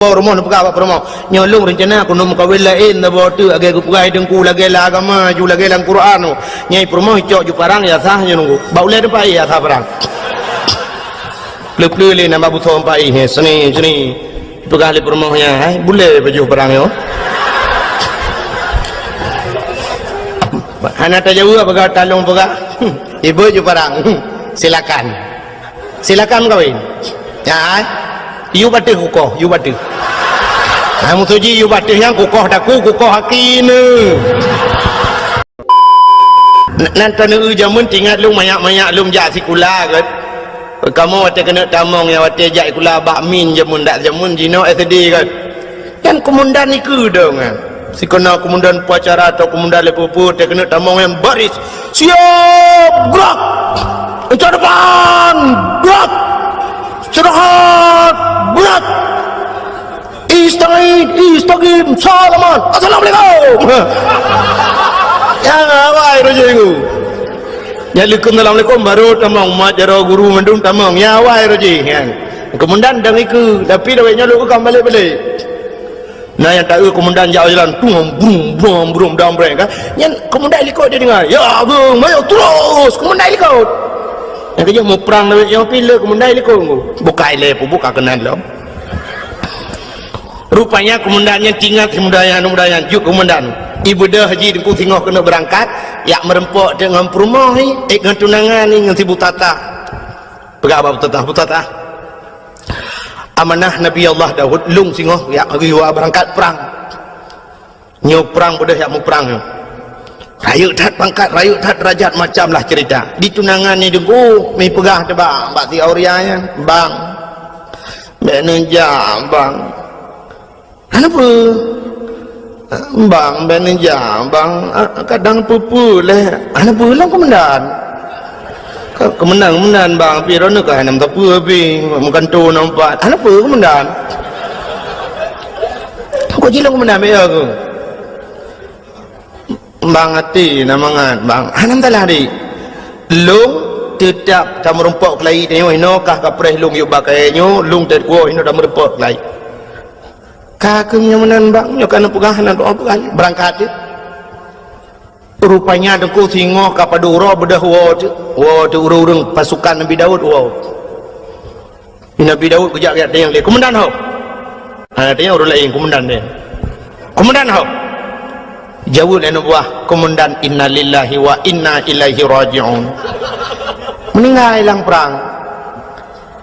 rumah nak pegang apa rumah nyolong rencana aku nak kahwin lain dah bawa tu agak aku pegai dengku lagi lah agama ju lagi dalam Quran tu nyai rumah cok ju parang ya sah nya nunggu bau le depan ya sah parang pleu-pleu le nama buto empai he seni pegang le rumahnya hai boleh baju parang yo anak tak jauh apa talong pegang ibu ju parang silakan kahwin ya you batu kukoh you batu kamu tuji you batu yang kukoh kukoh haki ni nanti nu jamun tinggal lu mayak lu jak sikula kan kamu wate kena tamong yang wate jak sikula bakmin jamun dak jamun jino SD kan komandan ni ke dong si kena komandan upacara atau komandan lepupu te kena tamong yang baris siap gerak ke depan gerak istirahat berat istagim salaman assalamualaikum ya awai rojiku ya assalamualaikum baru tamang majaro guru mendung tamang ya awai roji kan kemudian dang iku tapi dah nyaluk ke balik nah yang tahu kemudian jalan brum dam breng kan yang kemudian ikut dia dengar ya bung mayo terus kemudian ikut yang kerja mau perang yang pilih kemudian ikut buka lepo buka kenan lo rupanya kemudiannya tinggal kemudian juk kemudian ibu dah haji dengku tengok kena berangkat ya merempok dengan perumah ni dengan tunangan ni dengan si Butata pegang apa Butata amanah Nabi Allah Daud lung singoh ya riwa berangkat perang nyo perang bodoh ya mau perang rayuk tat pangkat rayuk tat derajat macam lah cerita di tunangan ni dengku mi pegah de bang bakti aurianya bang beneja bang kenapa bang beneja bang kadang pupu leh ana pulang kemendan bang piro nak hanam tapu abi makan tu nampak ana apa kemendan kok jilang kemendan be aku bang hati namangan bang hanam talah di lung tetap tak merumpok kelai tengok inokah kapres lung yuk bakainya lung tet ko ino dah merumpok kelai kakemnya menan bang nyokan pegahan doa pegahan berangkat dia rupanya dengku tengok kapadura bedah wa tu urung pasukan Nabi Daud Nabi Daud kejak dia yang dia komandan hok ada yang orang lain komandan hok jauh dan buah komandan innalillahi wa inna ilaihi raji'un meninggal hilang perang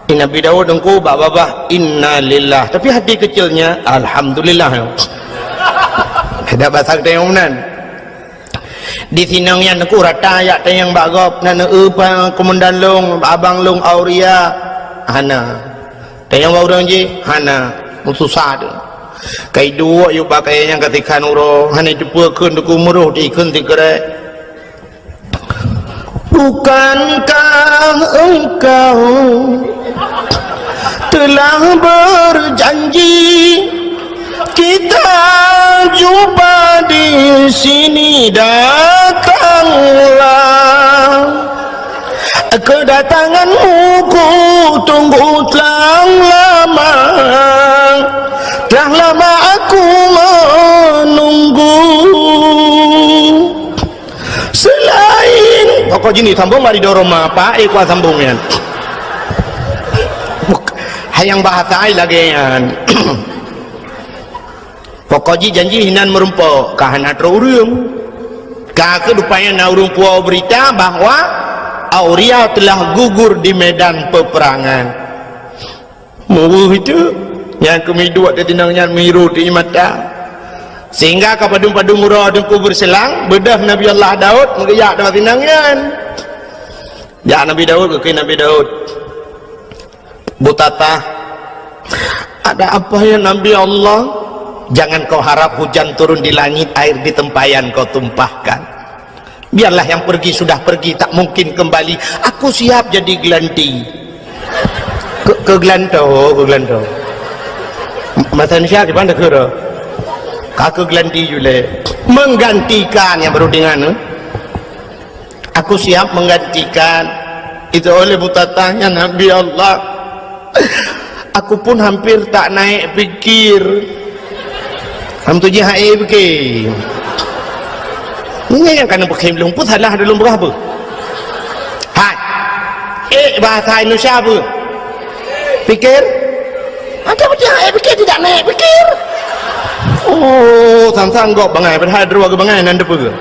Nabi Daud dengku babah innalillah tapi hati kecilnya alhamdulillah ada bahasa ketemuan di sinangnya dengku rata ya tayang bagop nana komandan long abang long auria hana tayang orang je hana susah tu kai dua yuk pakai yang ketika nuro hanya jumpa kun duku muruh di kun tikere bukankah engkau telah berjanji kita jumpa di sini datanglah kedatanganmu ku tunggu telah lama aku menunggu selain pokok jini sambung mari dorong apa kuat sambungnya hayang bahasa lagi yan pokok janji hinan merumpok kahana terurung kah kedupanya naurung puau berita bahwa Auria telah gugur di medan peperangan itu yang kami dua tinangnya miru di mata sehingga kapadung-padung murah dengku berselang bedah Nabi Allah Daud mengeyak dalam tinangan ya Nabi Daud ke Nabi Daud Butata ada apa ya Nabi Allah jangan kau harap hujan turun di langit air di tempayan kau tumpahkan biarlah yang pergi sudah pergi tak mungkin kembali aku siap jadi gelanti ke gelanto masa Indonesia di mana kira kakak gelanti juga menggantikan yang baru dengan aku siap menggantikan itu oleh butatanya Nabi Allah aku pun hampir tak naik fikir. Ham tu je hai fikir. Ini yang kena pakai belum pun salah dalam berapa? Hai. Bahasa Indonesia apa? Fikir? Ada macam fikir tidak naik fikir. Oh, sang-sanggop bangai padahal dua ke bangai nan depa ke.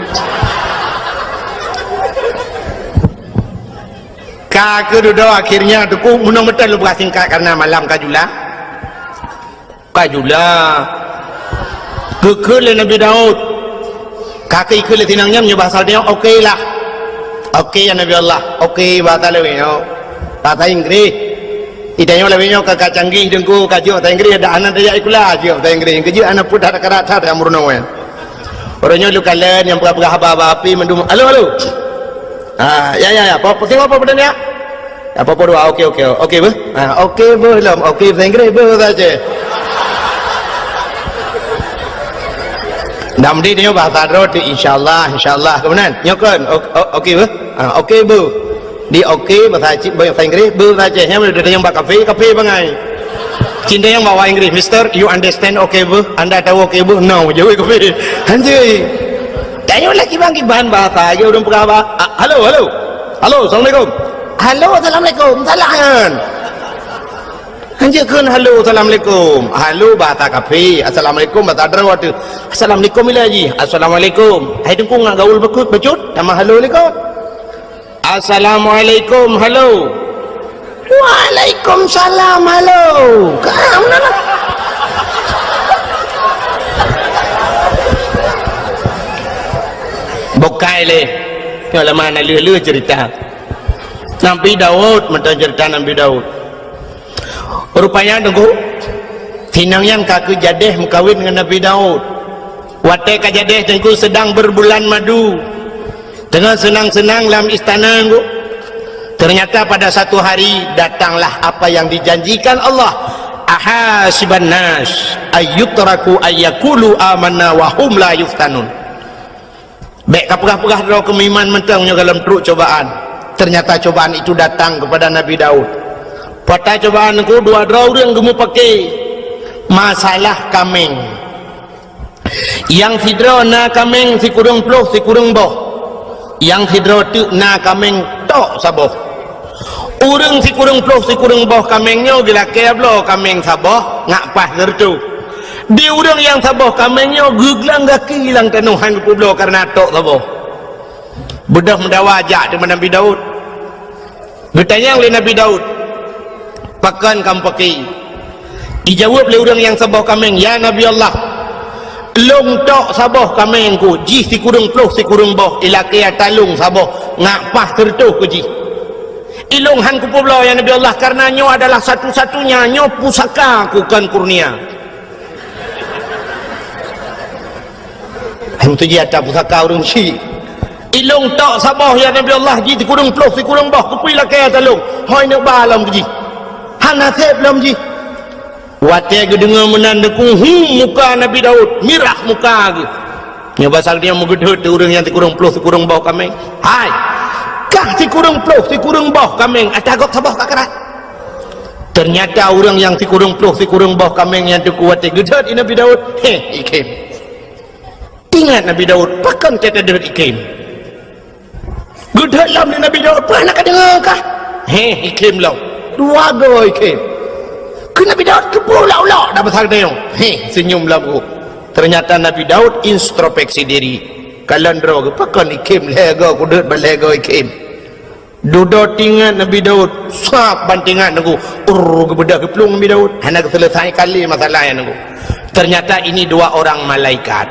Ka duduk akhirnya tu ku munang betul lu singkat karena malam kajula. Kekul Nabi Daud. Kaki ikut tinangnya punya bahasa dia okey lah. Okey ya Nabi Allah. Okey bahasa lewinyo. Bahasa Inggeris. Idanya lewinyo kakak canggih dengku kaji bahasa Inggeris ada anak dia ikulah aji bahasa Inggeris. Kaji anak pun tak kerat tak amrun wen. Orangnya lu kalian yang berapa api mendum. Halo. Ya. Apa tengok apa benda ni? Apa doa? Okey ber. Okey belum. Okey bahasa Inggeris ber saja. Nam dia tengok bahasa Arab tu insyaallah kemudian. Nyokan. Okey ber. Okey ber. Di okey bahasa Inggeris ber saja. Yang ada yang buat kafe bangai. Cinta yang bawa Inggeris, Mister, you understand okey ber? Anda tahu okey ber? No, jauh kafe. Anjay. Tanya lagi bang bahan bahasa aja udah berapa? Halo, assalamualaikum. Halo, assalamualaikum. Salam. Anjirkan halo, assalamualaikum. Halo bahasa kafe. Assalamualaikum bahasa Arab tu. Assalamualaikum ilaji. Assalamualaikum. Hai tengku ngak gaul becut. Nama halo lekau. Assalamualaikum. Halo. Waalaikumsalam. Halo. Kamu mana? Bokai le. Kalau mana lulu cerita. Nabi Daud, mentang cerita Nabi Daud. Rupanya tunggu. Tinang yang kaku jadeh mengkawin dengan Nabi Daud. Watai kajadeh tengku sedang berbulan madu. Tengah senang-senang dalam istana tengku. Ternyata pada satu hari datanglah apa yang dijanjikan Allah. Ahasiban nas ayyutraku ayyakulu amanna wa hum la yuftanun. Baik kapurah-purah draw kemiman mentangnya dalam teruk cobaan. Ternyata cobaan itu datang kepada Nabi Daud. Pada cobaan itu dua draw yang kamu pakai. Masalah kameng. Yang sidra na kameng si kurung ploh si kurung boh. Yang sidra tu na kameng tok saboh. Urang si kurung ploh si kurung boh kamengnya bila keblo kameng saboh ngak pas gertu. Di urang yang saboh kamengnya guglang kaki hilang tanuhan kublo karena tok saboh. Bedah mendawajak dengan Nabi Daud. Bertanya oleh Nabi Daud, pakan kamu pakai? Dijawab oleh orang yang saboh kameng, ya Nabi Allah, long tok saboh kamengku, ji si kurung ploh si kurung boh, ilakia talung saboh, ngapah tertuh ku ji. Ilung han ku publo ya Nabi Allah, karena nyo adalah satu-satunya nyo pusaka ku kan kurnia. Hentu ji ada pusaka urang si. Ilung tok saboh ya Nabi Allah, ji si kurung ploh si kurung boh, ku pui lakia talung. Hoi nak balam ku ji. Han nasib belum ji. Watai ke dengar menandaku muka Nabi Daud mirah muka ke nya pasal dia mengedut orang yang tikurung ploh tikurung bawah kameng. Hai kah tikurung ploh tikurung bawah kameng atagok sabah kakarat. Ternyata orang yang tikurung ploh tikurung bawah kameng yang dikuat gedut Nabi Daud ikim ingat Nabi Daud pakan kata gedut ikim gedut lam Nabi Daud pernah nak dengar kah ikim lam dua go ikim Nabi Daud kepulak-ulak dah besar dia. Senyumlah bu. Ternyata Nabi Daud introspeksi diri. Kalandro ke pakan ikim lega kudut balega ikim. Duduk tinggal Nabi Daud sap bantingan aku. Kebedah keplung Nabi Daud. Hanya selesai kali masalah yang aku. Ternyata ini dua orang malaikat.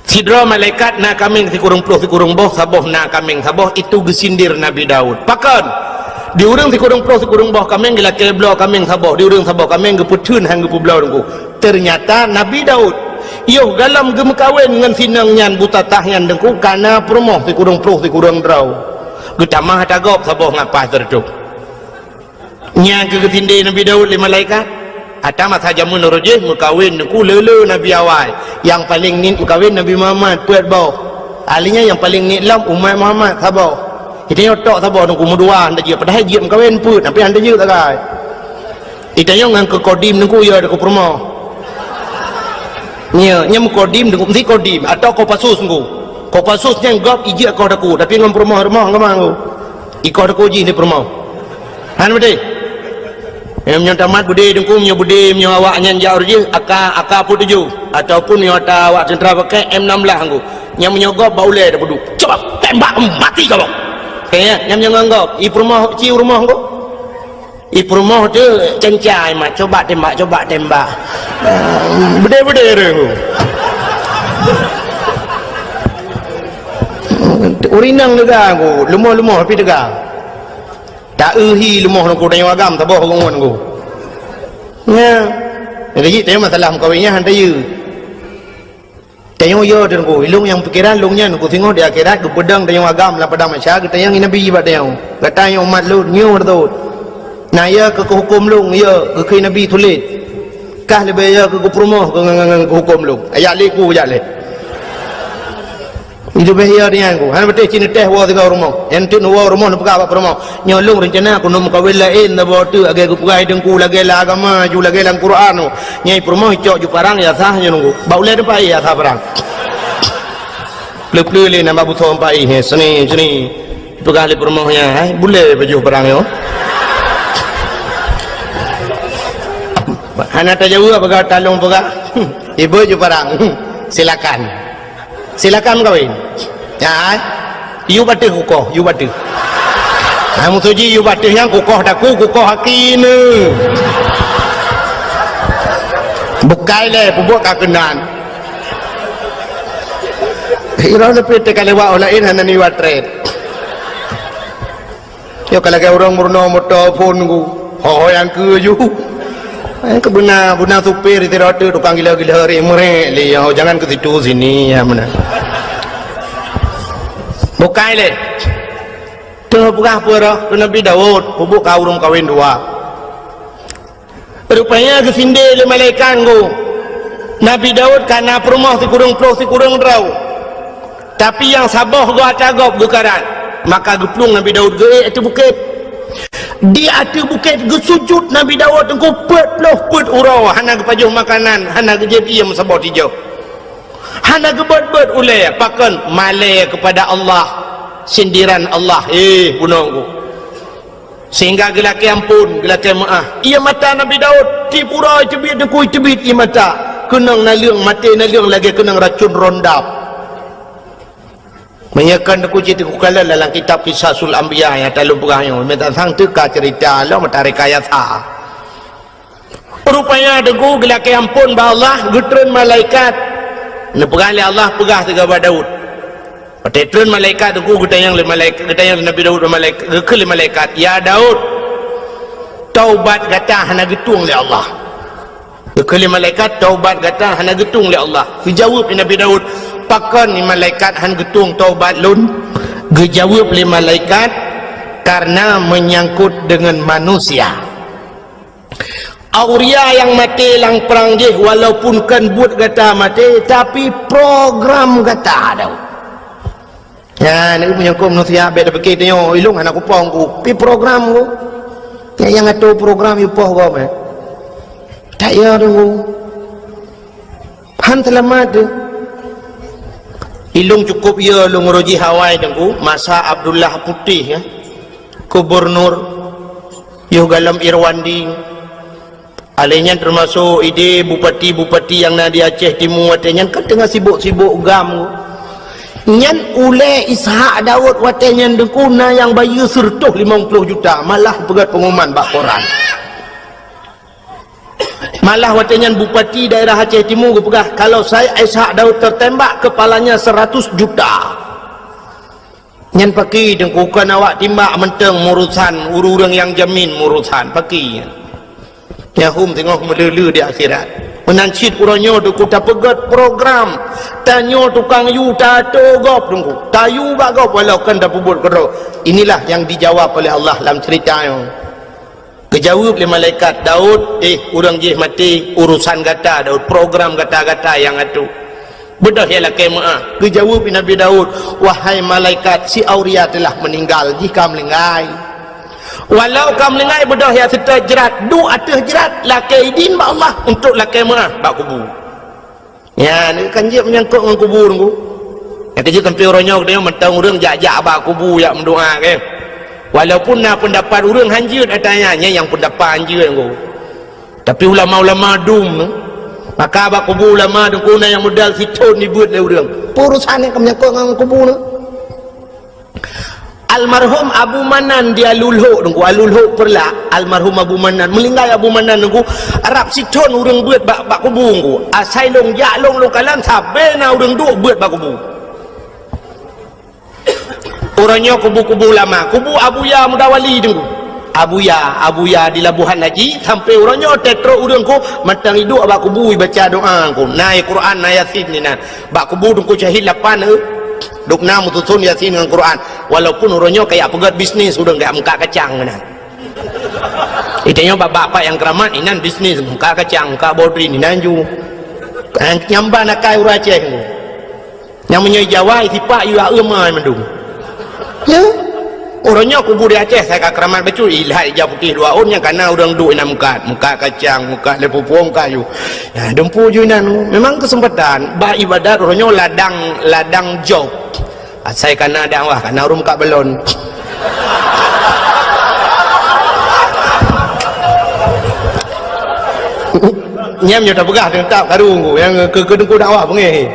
Sidra malaikat na kaming si kurung puluh si kurung boh saboh na kaming saboh itu gesindir Nabi Daud. Pakan di urang si kurung ploh si kurung boh kameng gila keblo kameng saboh di urang saboh kameng geputun hang gepublau dengku. Ternyata Nabi Daud yo galam gemekawin dengan sinangnya buta tahyan dengku karena promoh si kurung ploh si kurung draw getamah tagop saboh ngapah tertuk nya kegetinde Nabi Daud li malaikat atama saja menurujih mekawin dengku lele Nabi awal yang paling ni mekawin Nabi Muhammad puat bau alinya yang paling ni lam umat Muhammad saboh. Kita tok sabar nunggu mudua anda je padahal je mengkawin pun tapi anda je tak kai Itayong ngang ke kodim nungku ya de ko promo. Nya nyam kodim de ko mesti kodim atau ko pasus nungku. Ko pasus nyang gop iji ko de ko tapi ngam promo rumah ngamang. Iko de ko ji ni promo. Han bede. Yang tamat bude dengku punya bude punya awak nyan jauh je aka pun tuju ataupun yang ada awak centra pakai M16 anggo yang menyogok baule dah bodoh coba tembak mati kau kayaknya yang menganggap i rumah ci rumah anggo i rumah tu cencai mak coba tembak bude reng urinang lega anggo lemah tapi lega tak uhi lemah nak kudanya agam tak boh ngon go nya jadi tanya masalah kawinnya hantar you tanya yo dan go ilung yang pikiran lungnya nak tengok di akhirat ke pedang tanya agam lah pedang masyarakat tanya nabi ba tanya kata yang umat lu nyu tu nah ya ke hukum lung ya ke nabi tulis kah lebih ya ke promo ke hukum lung ayat liku ayat le itu bahaya dia aku. Han betul cina teh wa tiga rumah. Yang tu wa rumah nak pegang apa rumah. Nyolong rencana aku nak kawin lain dah bawa tu agak aku pegang dengku lagi lah agama ju lagi lang Quran. Nyai rumah cok ju parang ya sah nya nunggu. Bau le depai ya sah parang. Pleu le nama buto pai he seni pegang le rumahnya. Hai boleh baju parang yo. Han ada jauh apa talong pegang. Ibu ju parang. Silakan kawin. Ya, you batu kukoh, you batu. Kamu tuji you batu yang kukoh daku kukoh hakine. Bukai le, pubuk kakenan. Ira lebih tekalewa olain hanani watret. Yo kalau ke orang murno motor phone ku, ho yang ke you. Kebuna supir itu roda tukang gila-gila hari merek le jangan ke situ sini ya mana bukai le tu bukan apa Nabi Daud pubuk kaurung kawin dua rupanya ke sinde le malaikat go Nabi Daud karena perumah si kurung rau tapi yang sabah go atagop gukaran maka geplung Nabi Daud ge itu bukit di atas bukit gesujud Nabi Daud engkau pet urau hana kepajuh makanan hana kejadi yang sabot hijau hana kebet ulai pakan malai kepada Allah sindiran Allah punongku sehingga gelaki ampun gelaki maaf ia mata Nabi Daud di pura cebit dekui cebit ia mata kenang naliung mati naliung lagi kenang racun rondap menyakan aku cerita kukala dalam kitab Qisasul Anbiya yang talung perangnya minta sang teka cerita Allah matarik ayat rupanya deku gelaki ampun ba Allah gutren malaikat nak perang Allah pegah tiga Daud patron malaikat deku gutayang Nabi Daud malaikat ke malaikat ya Daud taubat gata hana getung le Allah ke malaikat taubat gata hana getung le Allah dijawab Nabi Daud pakan ni malaikat han getung taubat lun dijawab oleh malaikat karena menyangkut dengan manusia Auria yang mati lang perang je walaupun kan buat kata mati tapi program kata ada ya ni menyangkut manusia beda begitu yo ilung anak kupong ku pi program ku yang atau program you poh go me tak ya tu han selamat ilung cukup ya lu nguruji Hawaii dengku masa Abdullah Putih ya gubernur yo galam Irwandi alenya termasuk ide bupati yang di Aceh Timur watenya kan tengah sibuk-sibuk gam nyan ule Ishak Daud watenya dengku na yang bayu sertuh 50 juta malah pegat pengumuman bak koran malah watenya bupati daerah Aceh Timur pegah kalau saya Ishak Daud tertembak kepalanya 100 juta nyan paki dengkukan awak timbak menteng murusan urang yang jamin murusan paki ya tengok melulu di akhirat menancit uranyo dengku tak pegat program tanyo tukang yu tato gop dengku tayu bagop walau kan dah pubut kero inilah yang dijawab oleh Allah dalam ceritanya kejawab oleh malaikat Daud urang je mati urusan kata Daud program kata-kata yang itu bedah ialah kemaah kejawab Nabi Daud wahai malaikat si Auria telah meninggal jika melenggai walau kamu lengai bedah yang serta jerat du atas jerat lakai idin ba Allah untuk lakai maaf ba kubur ya ni kan je menyangkut dengan kubur tu kata je tempi orangnya dia mentang orang jak-jak ba kubur yang mendoa ke walaupun nak pendapat orang hanjut atanya yang pendapat hanjut tu tapi ulama-ulama dum tu maka ba kubur ulama tu kuna yang modal siton ni buat le orang urusan yang menyangkut dengan kubur tu almarhum Abu Manan di Alulho nunggu Alulho perla almarhum Abu Manan melinggai Abu Manan nunggu Arab siton urang buat bak kubur nunggu asai long jak long kalan sabena urang duk buat bak kubur orangnya kubur-kubur lama kubur Abu Ya Mudawali nunggu Abu Ya di Labuhan Haji sampai orangnya tetro urang ku matang hidup bak kubur baca doa ku naik Quran naik Yasin ni nah bak kubur nunggu syahid lapan duk namu tutun Yasin dengan Quran walaupun orangnya kayak pegat bisnis sudah enggak muka kacang nah itanya bapak-bapak yang keramat inan bisnis muka kacang muka bodri ni nanju nyamba nak kai ura Aceh yang menyai Jawa tipak yu amai mendung ya orangnya kubur di Aceh saya keramat betul ilhai hijau putih dua on yang karena orang duk ina muka kacang muka lepopong kayu ya dempu ju inan memang kesempatan ba ibadat orangnya ladang job saya kena dakwah karena orang muka belon nyam nyata pegah dengan tak karung yang ke dengku dakwah pengen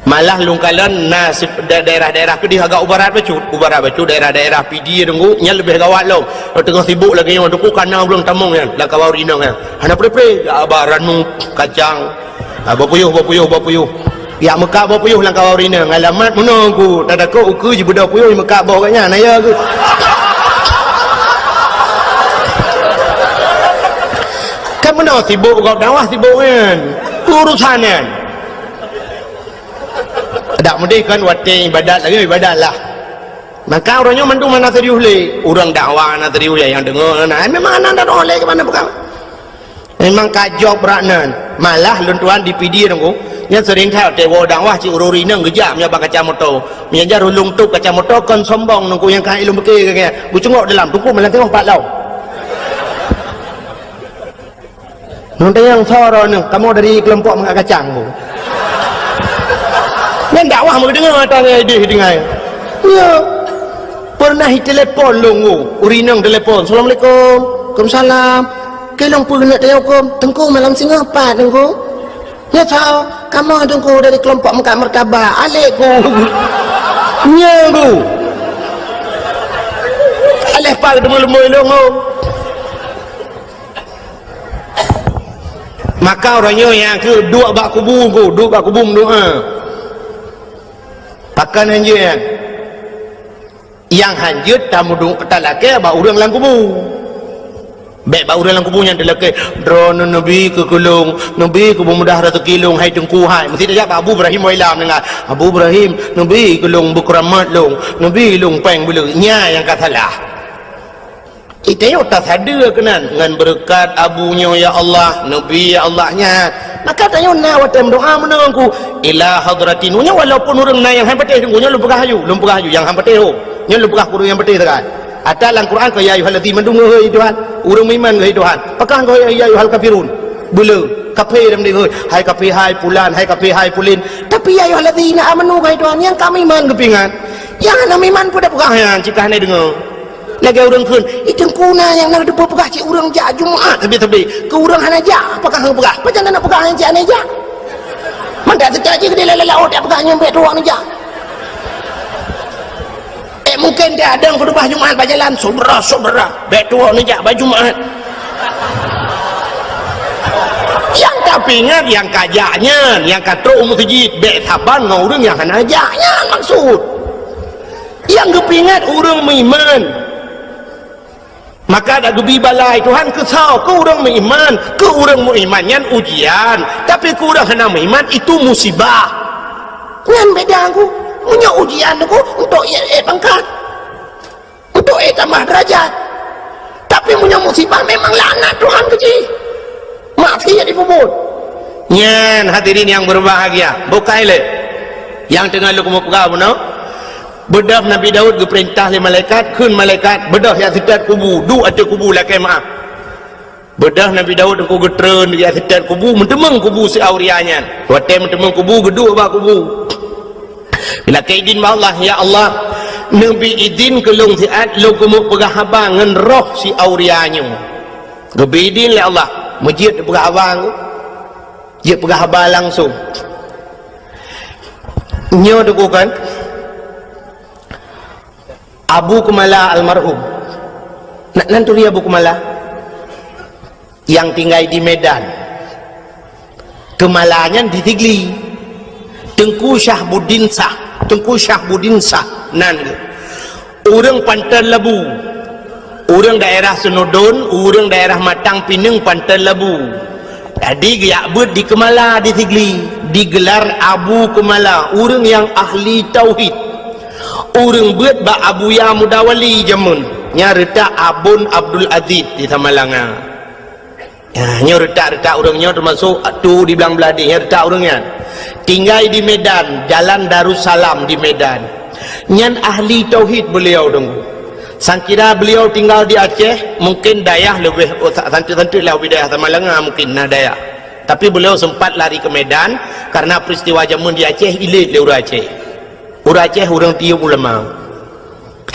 malah lungkalan nasib daerah-daerah ke dia agak ubarat bacut daerah-daerah PD dengku nya lebih gawat lo tengah sibuk lagi yang dengku karena belum tamung kan lah kawau rinang kan hana pre abaranu kacang bapuyuh ya Mekah bawa puyuh lang kawau rinang alamat menunggu tak ada kau ukur je budak puyuh di Mekah bawa katnya naya ke kan mana sibuk kau dakwah sibuk kan urusan kan tak mesti kan wati ibadat lagi ibadat lah maka orangnya mandung mana serius le orang dakwah mana serius yang dengar nah memang anda doa le ke mana bukan memang kajok beraknan malah luntuan di PD dengku nya sering tahu dewa dakwah ci ururi nang gejam nya bak kacamoto mengajar ulung tu kacamoto kon sombong nungku yang kai ilmu bekir ke bu cengok dalam tuku malah tengok pak lau nonton yang soro ni kamu dari kelompok mengak kacang bu yang dakwah mau dengar tang ide dengai ya pernah telepon lungu urinang telepon assalamualaikum waalaikumsalam kelong pun nak telefon tengku malam singa apa tengku ya tahu kamu tengku dari kelompok Mekah Mertabah alekku nyabu alek pak demul-demul lungu maka orangnya yang ke dua bak kubur doa pakan hanjut yang hanjut tamu dung talake ba urang lang kubur baik ba urang lang kubur yang talake drone nabi ke kulung nabi ke mudah rezeki long hai tengku hai mesti dia Abu Ibrahim wailam dengan Abu Ibrahim nabi kulung bukramat long nabi long peng bulu nya yang katalah itu tak ada kenan dengan berkat abunya ya Allah nabi ya Allahnya maka tanya na watam doa menangku ila hadratin nya walaupun orang na yang hampateh nya lumpah hayu yang hampateh nya lumpah kurung yang pateh kan atalan Quran ka ya ayyuhallazina mandung heuy Tuhan urang iman heuy Tuhan pakah kau ya ayyuhal kafirun bulu kafir dem heuy hai kafir hai pulan hai kafir hai pulin tapi ya ayyuhallazina amanu heuy Tuhan yang kami iman kepingan yang ana iman pada pekah jika hane dengar lagi orang pun itu kuna yang nak depa pegah cik orang jak Jumaat tebi ke orang hana jak apakah hang pegah macam nak pegah hang jak ne jak mandak tercaji ke dia lelak dia pegah nyampe tuang jak mungkin dia ada ke depan Jumaat berjalan sobra bek tuang ne jak baju Jumaat yang tapi ingat yang kajaknya yang katruk masjid bek saban dengan orang yang hana jaknya maksud yang kepingat orang beriman maka ada gebi balai Tuhan kesal ke orang beriman ke orang beriman yang ujian tapi ke orang hendak beriman itu musibah dengan beda aku punya ujian aku untuk pangkat untuk tambah derajat tapi punya musibah memang laknat Tuhan kecil maaf ya dipuput nyan hadirin yang berbahagia bukai le yang tengah lu mau pegang benar bedah Nabi Daud ke perintah le malaikat, kun malaikat bedah yang sekat kubu, du ada kubu lah kemah. Bedah Nabi Daud ku getreun di sekat kubu, mentemeng kubu si aurianya. Waktu mentemeng kubu gedua ba kubu. Bila kaidin Allah, ya Allah, Nabi izin ke long siat lo kumuk pegah abang ngan roh si aurianya. Gebidin le Allah, masjid pegah abang. Dia pegah abang langsung. Nyo dukukan Abu Kumala almarhum. Nanti dia Abu Kumala yang tinggal di Medan. Kemalanya di Tigli. Tengku Syahbuddin Sah nan orang Pantai Labu, orang daerah Senodon, orang daerah Matang Pinang Pantai Labu. Jadi giak ber di Kemala di Tigli digelar Abu Kumala, orang yang ahli tauhid. Orang ber ba Abu Ya Mudawali jamun nyarita Abun Abdul Aziz di Tamalanga. Ya, nyarita orangnya termasuk tu di belang beladi nyarita orangnya. Tinggal di Medan, Jalan Darussalam di Medan. Nyan ahli tauhid beliau dong. Sangkira beliau tinggal di Aceh, mungkin dayah lebih santai-santai lah wilayah Tamalanga mungkin nah dayah. Tapi beliau sempat lari ke Medan karena peristiwa jamun di Aceh ilit le urang Aceh. Urang Aceh orang tiup ulama.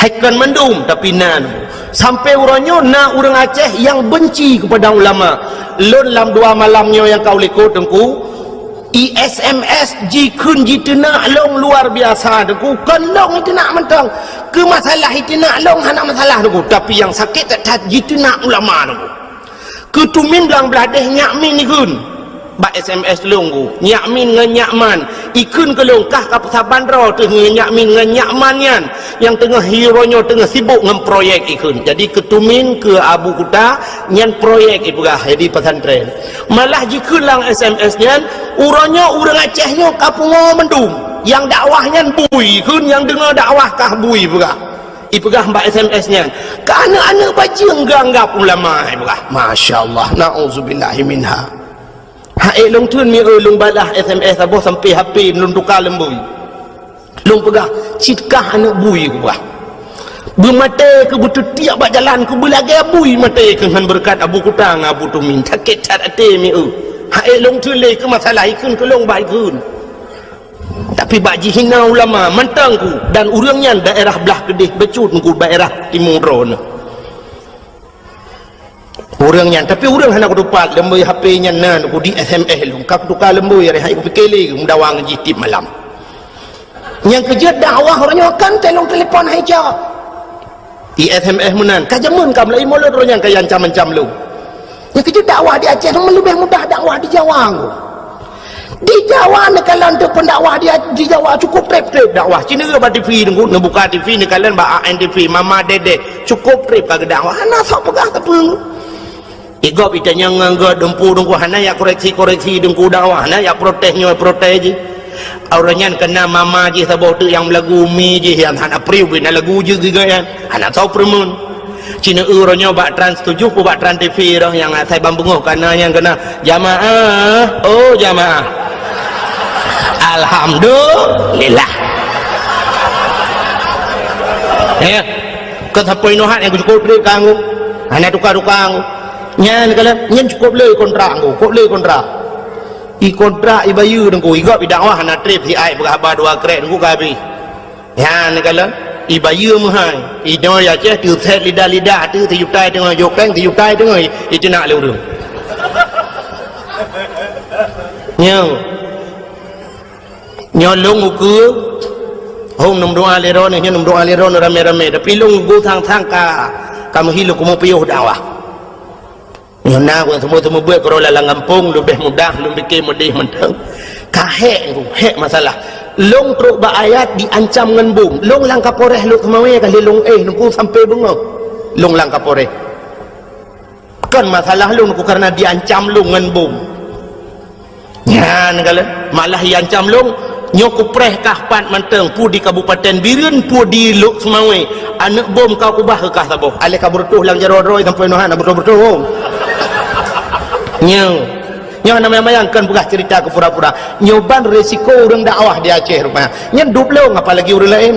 Haikan mendum tapi nan sampai urangnya na orang Aceh yang benci kepada ulama. Lon lam dua malamnya yang kau lekot dengku. SMS jikun jitena long luar biasa deku kan long itu nak mentang ke masalah itu nak long hana masalah deku tapi yang sakit tak jitena ulama deku ketumin belang beladeh nyakmin ikun ba SMS long nyakmin ngan nyakman ikun ke long kah kapsa bandro tu nyakmin ngan nyakmanyan yang tengah hero-nya tengah sibuk ngan proyek ikun jadi ketumin ke Abu Kuta nyan proyek ibugah jadi pesantren malah jikun lang SMS nyan urangnya urang Acehnya kapungo mendum yang dakwahnya bui kun yang dengar dakwah kah bui pegah ipegah mbak SMS-nya ke anak-anak baca enggak ulama pegah masyaallah nauzubillahi minha hae long tun mi long balah SMS aboh sampai HP lung tukar lembui lung pegah citkah anak bui pegah bermata ke betul tiap bak jalan ke belagai bui mata ke han berkat Abu Kutang Abu Tumin sakit cat ate mi hae long tu le ke masalah ikun ke long baik kun tapi bak hina ulama mentangku dan urangnya daerah belah Kedih becut ku daerah Timur Ron urangnya tapi urang hana kudupat lembui HP nya nan ku di SMS long kak tukar lembui hari ku pikele mudawang jitip malam yang kerja dakwah orangnya kan telong telefon haja di SMS menan kajamun kam lai mulut orangnya kayan cam-cam lu yang kerja dakwah di Aceh lebih mudah dakwah di Jawa di Jawa nekalan tu pendakwah di Jawa cukup trip dakwah Cina ke ba TV nunggu ngebuka TV nekalan ba ANTV Mama Dede cukup trip ke dakwah hana sok pegah tepung igop itanya ngangga dempu dengku hana ya koreksi dengku dakwah hana ya protesnya protes je orangnya kena mama je sabau tu yang lagu mi je yang hana priu bina lagu je juga yang hana tahu permun Cina urangnya bak Trans 7 pu bak Trans TV orang yang saya bambunguh karena yang kena jamaah oh jamaah alhamdulillah ya ke sampai nohat yang cukup beli kanggu hanya tukar-tukang nyan kalau nyan cukup beli kontrak aku kok beli kontrak i kontrak i bayu dengku i gop i dakwah hana trip si ai berapa dua krek dengku kabi ya kalau i bayu mahai i no ya che tu set lidah tu yutai tengah jokeng tu yutai tengah itu nak lu nyolong uku hong nom doa leron ni nom doa leron rame-rame tapi long go thang ka kamu hilu kamu piuh dakwah nyona ko semua buat kalau lalang kampung lebih mudah lebih kemudih mentang kahek hek masalah long truk ba ayat diancam ngan bom long lang kaporeh lu kemawe kali long nunggu sampai bengok long lang kaporeh kan masalah lu nunggu karena diancam lu ngan bom ya negala malah diancam long nyoku preh kahpat manteng pu di Kabupaten Biren pu di Luk Semawe anak bom kau kubah kah saboh ale kaburtuh lang jaroi sampai nohan bertuh nyo namanya bayangkan bukan cerita ke pura-pura nyoban resiko orang dakwah di Aceh rupanya nyen duplo apalagi orang lain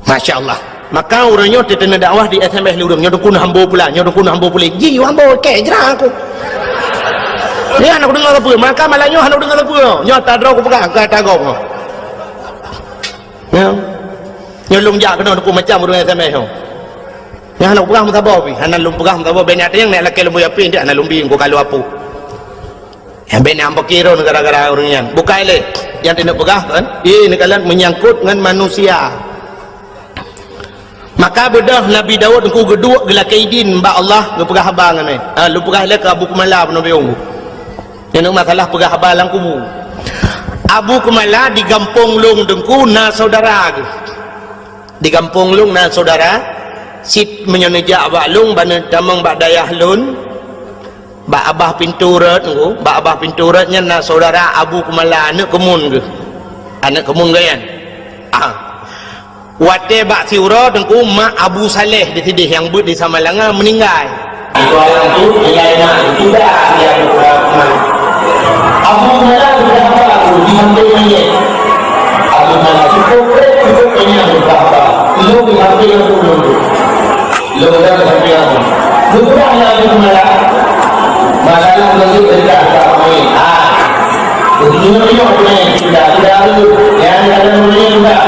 Masya Allah. Maka orangnya terkena dakwah di SMS lurung nyodo kun hambo pula ji hambo ke jerang aku ni anak dengar apa maka malahnya anak dengar apa nyo tadro aku pegang kata gong ya nyolong jak kena aku macam orang SMS tu yang anak pegang mtabau pi anak lum pegang mtabau ben ada yang nak laki lumbu yapin dia anak lumbi ko kalau apa yang ben ambo kira gara-gara orangnya bukan le yang tidak pegang kan ini kalian menyangkut dengan manusia. Maka bedah Nabi Daud ku geduk gela kaidin mbak Allah lu pegah abang ni lu pegah le ke Abu Kumala pun beung yang masalah pegah abang lang kubu Abu Kumala di Gampong Long dengku na saudara di Gampong Long na saudara sit menyeneja abak long bana damang bak dayah lun bak abah pintu rat ngku bak abah pintu ratnya na saudara Abu Kumala anak kemun ke anak kemun gayan wate bak siura dengku mak Abu Saleh di tidih yang but di Samalanga meninggal itu orang tu nilainya tidak dia berapa Abu Kumala berapa aku di hampir ni Abu Kumala cukup ini berapa lu di hampir tu lu dah hampir tu bukan Abu Kumala masalah lagi tidak kami begitu ni tidak lalu yang ada mulai juga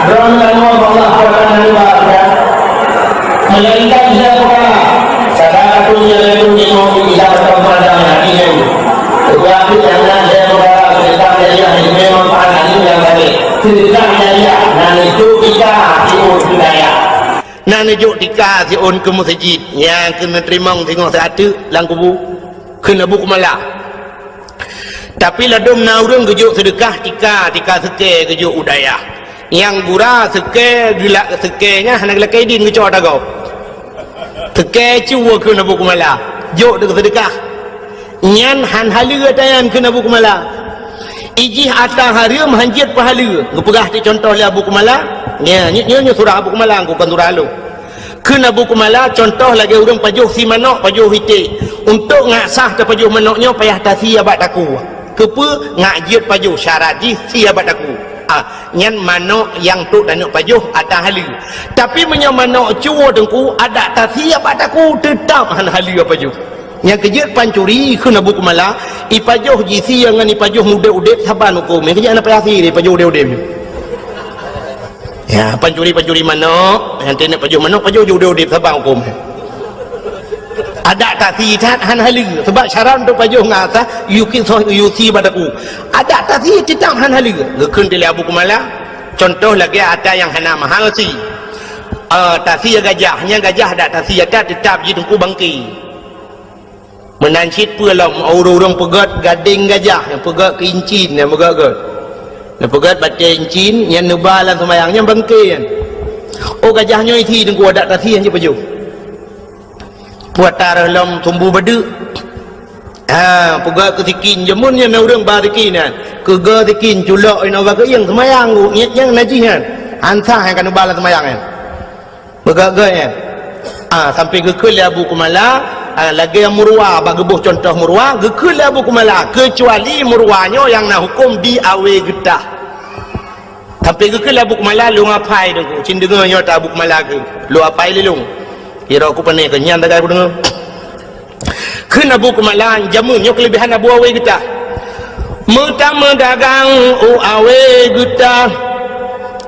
Berang Allah Taala berkata, melainkan dia berkata, saudara punya itu mau tidak bertemu hati yang, tetapi jangan dia berkata tentang dia memang panah yang tadi, tidak dia, dan itu kita diun budaya, dan itu kita diun ke masjid, yang kena terima tengok satu langkubu, kena buku malah. Tapi ladum naurun kejuk sedekah tika seke kejuk udaya. Yang gura seke gila sekenya hana gila kaidin ke cawat agau seke cuwa ke Nabu Kumala jok dek sedekah nyan han halu tayan ke Nabu Kumala ijih atah harim hanjit pahala ngepegah ti contoh le Abu Kumala nya surah Abu Kumala ngku kan surah lu ke Nabu Kumala contoh lagi urang pajuh si manok pajuh hiti untuk ngasah ke pajuh manoknya payah tasi abad aku kepe ngajit pajuh syarat ji si abad aku nyan manok yang tu dan nak pajuh ada halu tapi menyo manok cuwo dengku ada tasia padaku tetap han halu pajuh yang kejut pancuri ke Nabu Kumala ipajuh jisi yang ngani pajuh muda udep saban hukum yang kejut anak payasi ni pajuh udep ya pancuri manok yang tenek pajuh manok pajuh udep saban hukum ada tasi tat han halu sebab syarat untuk pajuh ngata yusi padaku ada tasi tetap han halu gekun di Abu Kumala contoh lagi ada yang hana mahal si tasi gajahnya gajah ada tasi ada tetap jidungku bangki menancit pulang orang pegat gading gajah yang pegat keincin yang pegat baca incin yang nubalan semayangnya bangki oh gajahnya itu dengku ada tasi yang pajuh buat tarah lam tumbuh badu pegat ketikin jemunnya na urang barikinan kega tikin culok ina baga yang semayang yang najihan ansah yang kan bala semayang kan begaga sampai gekul Abu Kumala lagi yang murwa bagebuh contoh murwa gekul Abu Kumala kecuali murwanya yang nak hukum di awe getah sampai gekul Abu Kumala lu ngapai dengku cindengannya tak Abu Kumala ke lu apai lelung kira aku pandai kenyan tak aku dengar ke Abu Kumala jamunya kelebihan Abu awe getah Mutama dagang awe getah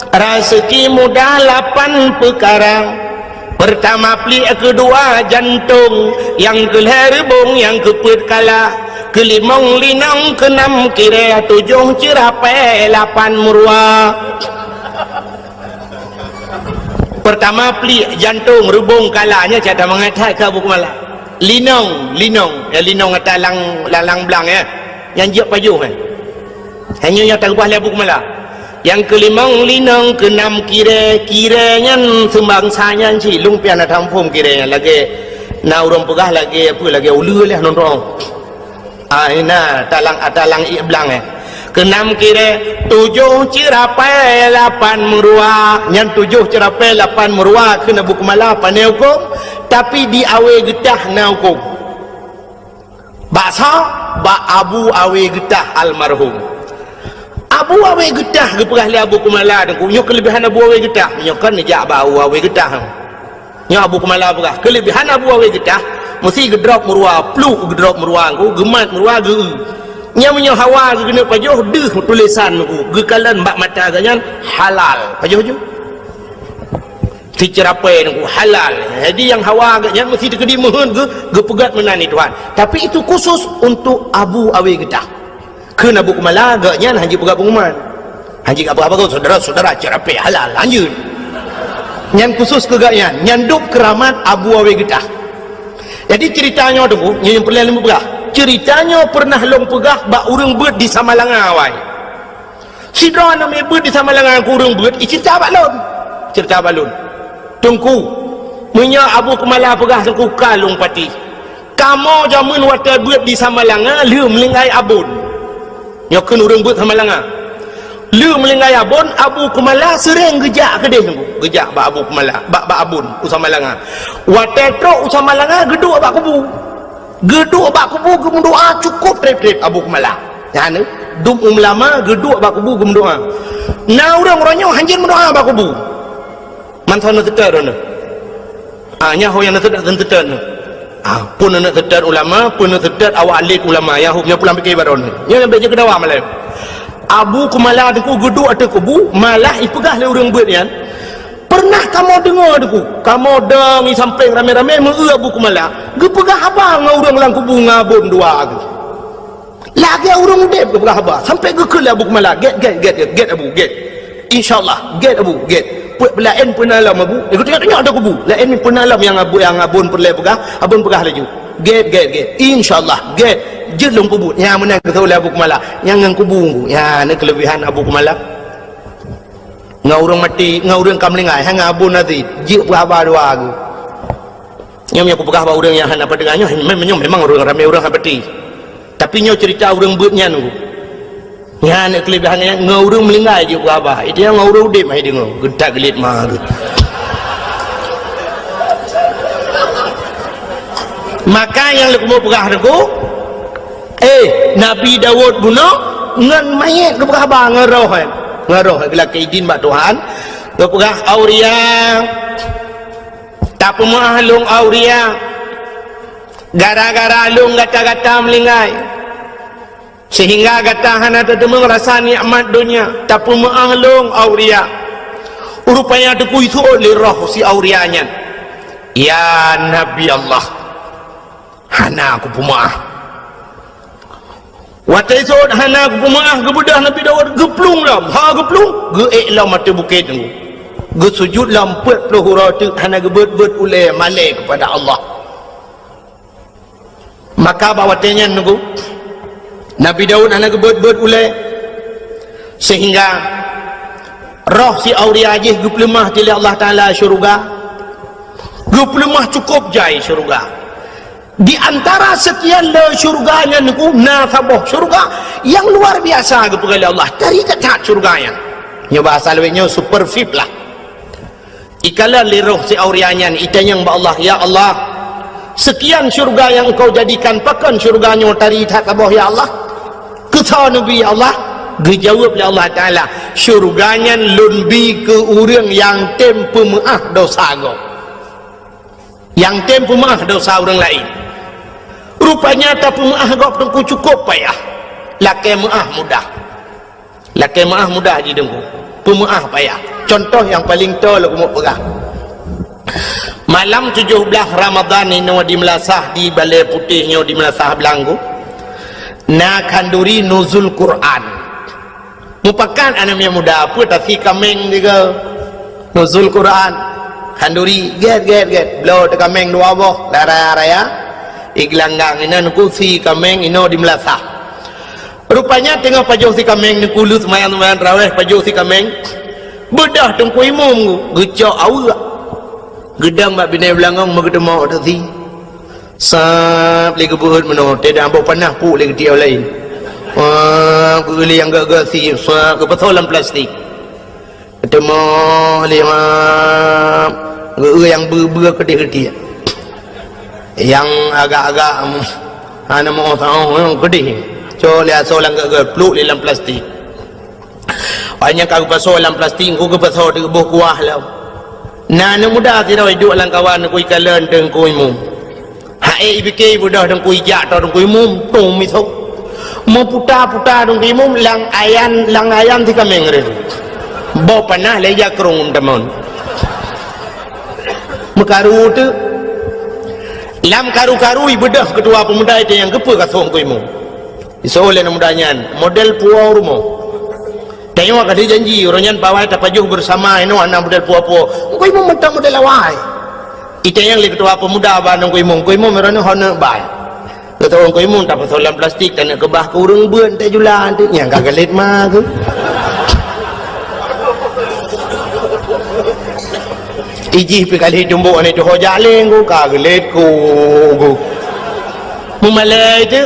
rezeki mudah 8 perkara pertama pli kedua jantung yang keherbong yang keput kala kelimong linong keenam kira 7 cirapai 8 murwa pertama pli jantung rubung kalanya cara mengatai ke Abu Kumala linong ya linong atas lalang belang ya yang jiak pajuh hanya yang tak ubah Abu Kumala yang kelimang linong keenam kiranya sembangsanya si lumpian ada tampung kiranya lagi na urang pegah lagi apa lagi ulu lah nonrong ina talang belang keenam kira 7 cirapai 8 murwa yang 7 cirapai 8 murwa kena Abu Kumala pandai hukum tapi di awe getah na hukum baksa ba Abu awe getah almarhum Abu awe getah ke perah li Abu Kumala dengku. Nyo kelebihan Abu awe getah. Nyo kan nejak bau awe getah. Nyo Abu Kumala perah. Kelebihan Abu awe getah mesti gedrop merua, pluk gedrop merua ku, gemat merua ge. Nya hawa ge kena pajoh deuh tulisan ku. Ge kalan mbak mata ganyan halal. Pajoh je. Ti cerapai ku halal. Jadi yang hawa ganyan mesti dikedi mohon ge pegat menani Tuhan. Tapi itu khusus untuk Abu awe getah. Kena Abu Kumala agaknya haji pegat pengumuman haji apa-apa kau saudara-saudara cerapai halal lanjut yang khusus kegaknya nyanduk keramat Abu Awe Getah. Jadi ceritanya tu yang pernah lemu pegah ceritanya pernah long pegah bak urang beut di Samalanga awai sidra nama beut di Samalanga ku urang beut cerita balon tungku munya Abu Kumala pegah tungku kalung pati kamu jamun wata beut di Samalanga lu melingai abun nyokeun urang beut Samalanga lu melingai abun Abu Kumala sering gejak ke dia gejak bak Abu Kumala bak abun Samalanga watetro Samalanga geduk bak kubu gem doa cukup trip Abu Kumala yani dum lama geduk bak kubu gem doa na urang-urangnya hanjin mendoa bak kubu mantan tetar na nya ho yang tetar pun nak tetar ulama pun nak tetar awak alik ulama yang hubnya pulang fikir baron nya beje kedawa malam Abu Kumala deku geduk atau kubu malah ipegah le urang beut yan pernah kamu dengar deku kamu dengi sampai rame-rame mengeu Abu Kumala ge pegah abang urang lang kubu ngabun dua ge lagi urang dep ge pegah abang sampai ge ke Abu Kumala get Abu get insyaallah get Abu get lain pun alam Abu tengok ada kubu lain pun alam yang abun perle pegah abun pegah laju get insyaallah get je long kubu yang menang ke tahu Abu Kumala yang ngang kubu ya ni kelebihan Abu Kumala ngau urang mati ngau urang kamlingai hang abun nanti je berapa dua aku nyom aku pegah ba urang yang hana padengannya memang urang ramai urang habati tapi nyo cerita urang beutnya nu ya ni kelebihannya ngau urang melingai je berapa itu yang ngau urang udip mai dengar gedak gelit mah maka yang leku mau pegah deku Nabi Dawud bunuh ngan mayat ke pegah bang ngaroh bila keidin bak Tuhan ke pegah auria tak pemahlung auria gara-gara lung gata-gata melingai sehingga gata hana tetemu rasa nikmat dunia tak pemahlung auria rupanya deku itu oleh roh si aurianya ya Nabi Allah hana aku pemaah watai sod hana aku pemaah gebedah Nabi Dawud geplung lam geplung lam mata bukit tu sujud lam 40 huruf hana gebet oleh malai kepada Allah maka bawatnya nunggu Nabi Dawud hana gebet oleh sehingga roh si auria ajih geplemah tili Allah Ta'ala syurga geplemah cukup jai syurga di antara sekian le syurganya niku nasaboh syurga yang luar biasa kepada Allah dari dekat syurganya nya bahasa lewenya super fit lah ikala li roh si aurianya itanya ba Allah ya Allah sekian syurga yang engkau jadikan pakan syurganya dari taboh ya Allah kata Nabi ya Allah dijawab oleh Allah Ta'ala syurganya lebih ke urang yang tempo maaf dosa go yang tempo maaf dosa orang lain rupanya tak pemaah gop tengku cukup payah laki maah mudah je dengku pemaah payah contoh yang paling tol aku mau pegang malam 17 Ramadan ini di Melasah di Balai Putihnya di Melasah Belanggu na kanduri nuzul Quran mupakan anak yang muda apa tapi kameng juga nuzul Quran kanduri get blow te kameng dua boh raya iglanggang ina nuku si kameng ino di Melasah rupanya tengah pajuh si kameng ni kulus mayan raweh pajuh si kameng bedah tengku imum gecok awak gedang bak binai belangong magedemau tadi sap lagi buhut meno tidak ambo panah pu lagi dia lain geli yang gagak si ke petolan plastik ketemu lima yang ber ke dia yang agak-agak ana mau tahu gede so lihat solang gagak peluk dalam plastik hanya kau pasal dalam plastik ku ke pasal de buh kuah lah na nu muda tira hidup lang kawan ku ikalan deng ku imum hae ibike budah deng ku ijak tau deng ku imum tung mi thok mo puta deng ku imum lang ayan ti kameng re bo panah le ya krung temon mekaru tu lam karu-karu ibedah kedua pemuda itu yang kepa kasong ku imum isolen mudanya model puau rumah tengok ada janji orangnya bawai tapajuh bersama ini anak model puau-puau ku imum mentang model awai itu yang li ketua pemuda bandung ku imum merana honor bai ketua ku imum tak pasal plastik dan kebah ke urang beun teh julan tu yang kagalit mah ke iji pi kali jumbo ane tu hojaleng ku kagalit ku mumalai tu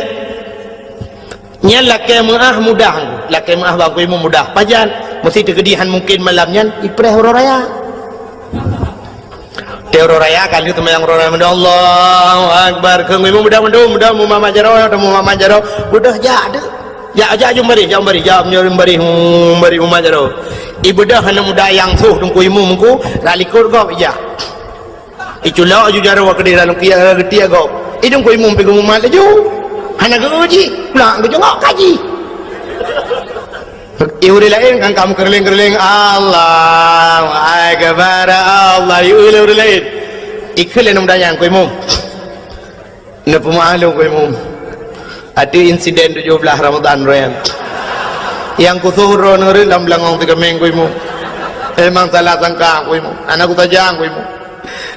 nya laki maah mudah laki maah bagus imum mudah pajan mesti tegedihan mungkin malamnya ipreh raya teoro raya kali tu yang raya Allahu akbar keung imum mudah mu mama jaro mudah ja jum bari mama jaro ibudah hana mudah yang suh tungku imum ku ralikur gop ya iculo ju jaro ke dalam kia getia gop idung ku imum pegung mat ju hana guji pulang ke jengok kaji iuri lain kan kamu kerling Allah akbar Allah iuri lain ikhlas nam dayang ku imum na pemalu ku imum ada insiden 17 Ramadan royan yang kusuhro nuri lam langong 3 minggu imum emang salah sangka ku imum anak ku tajang ku imum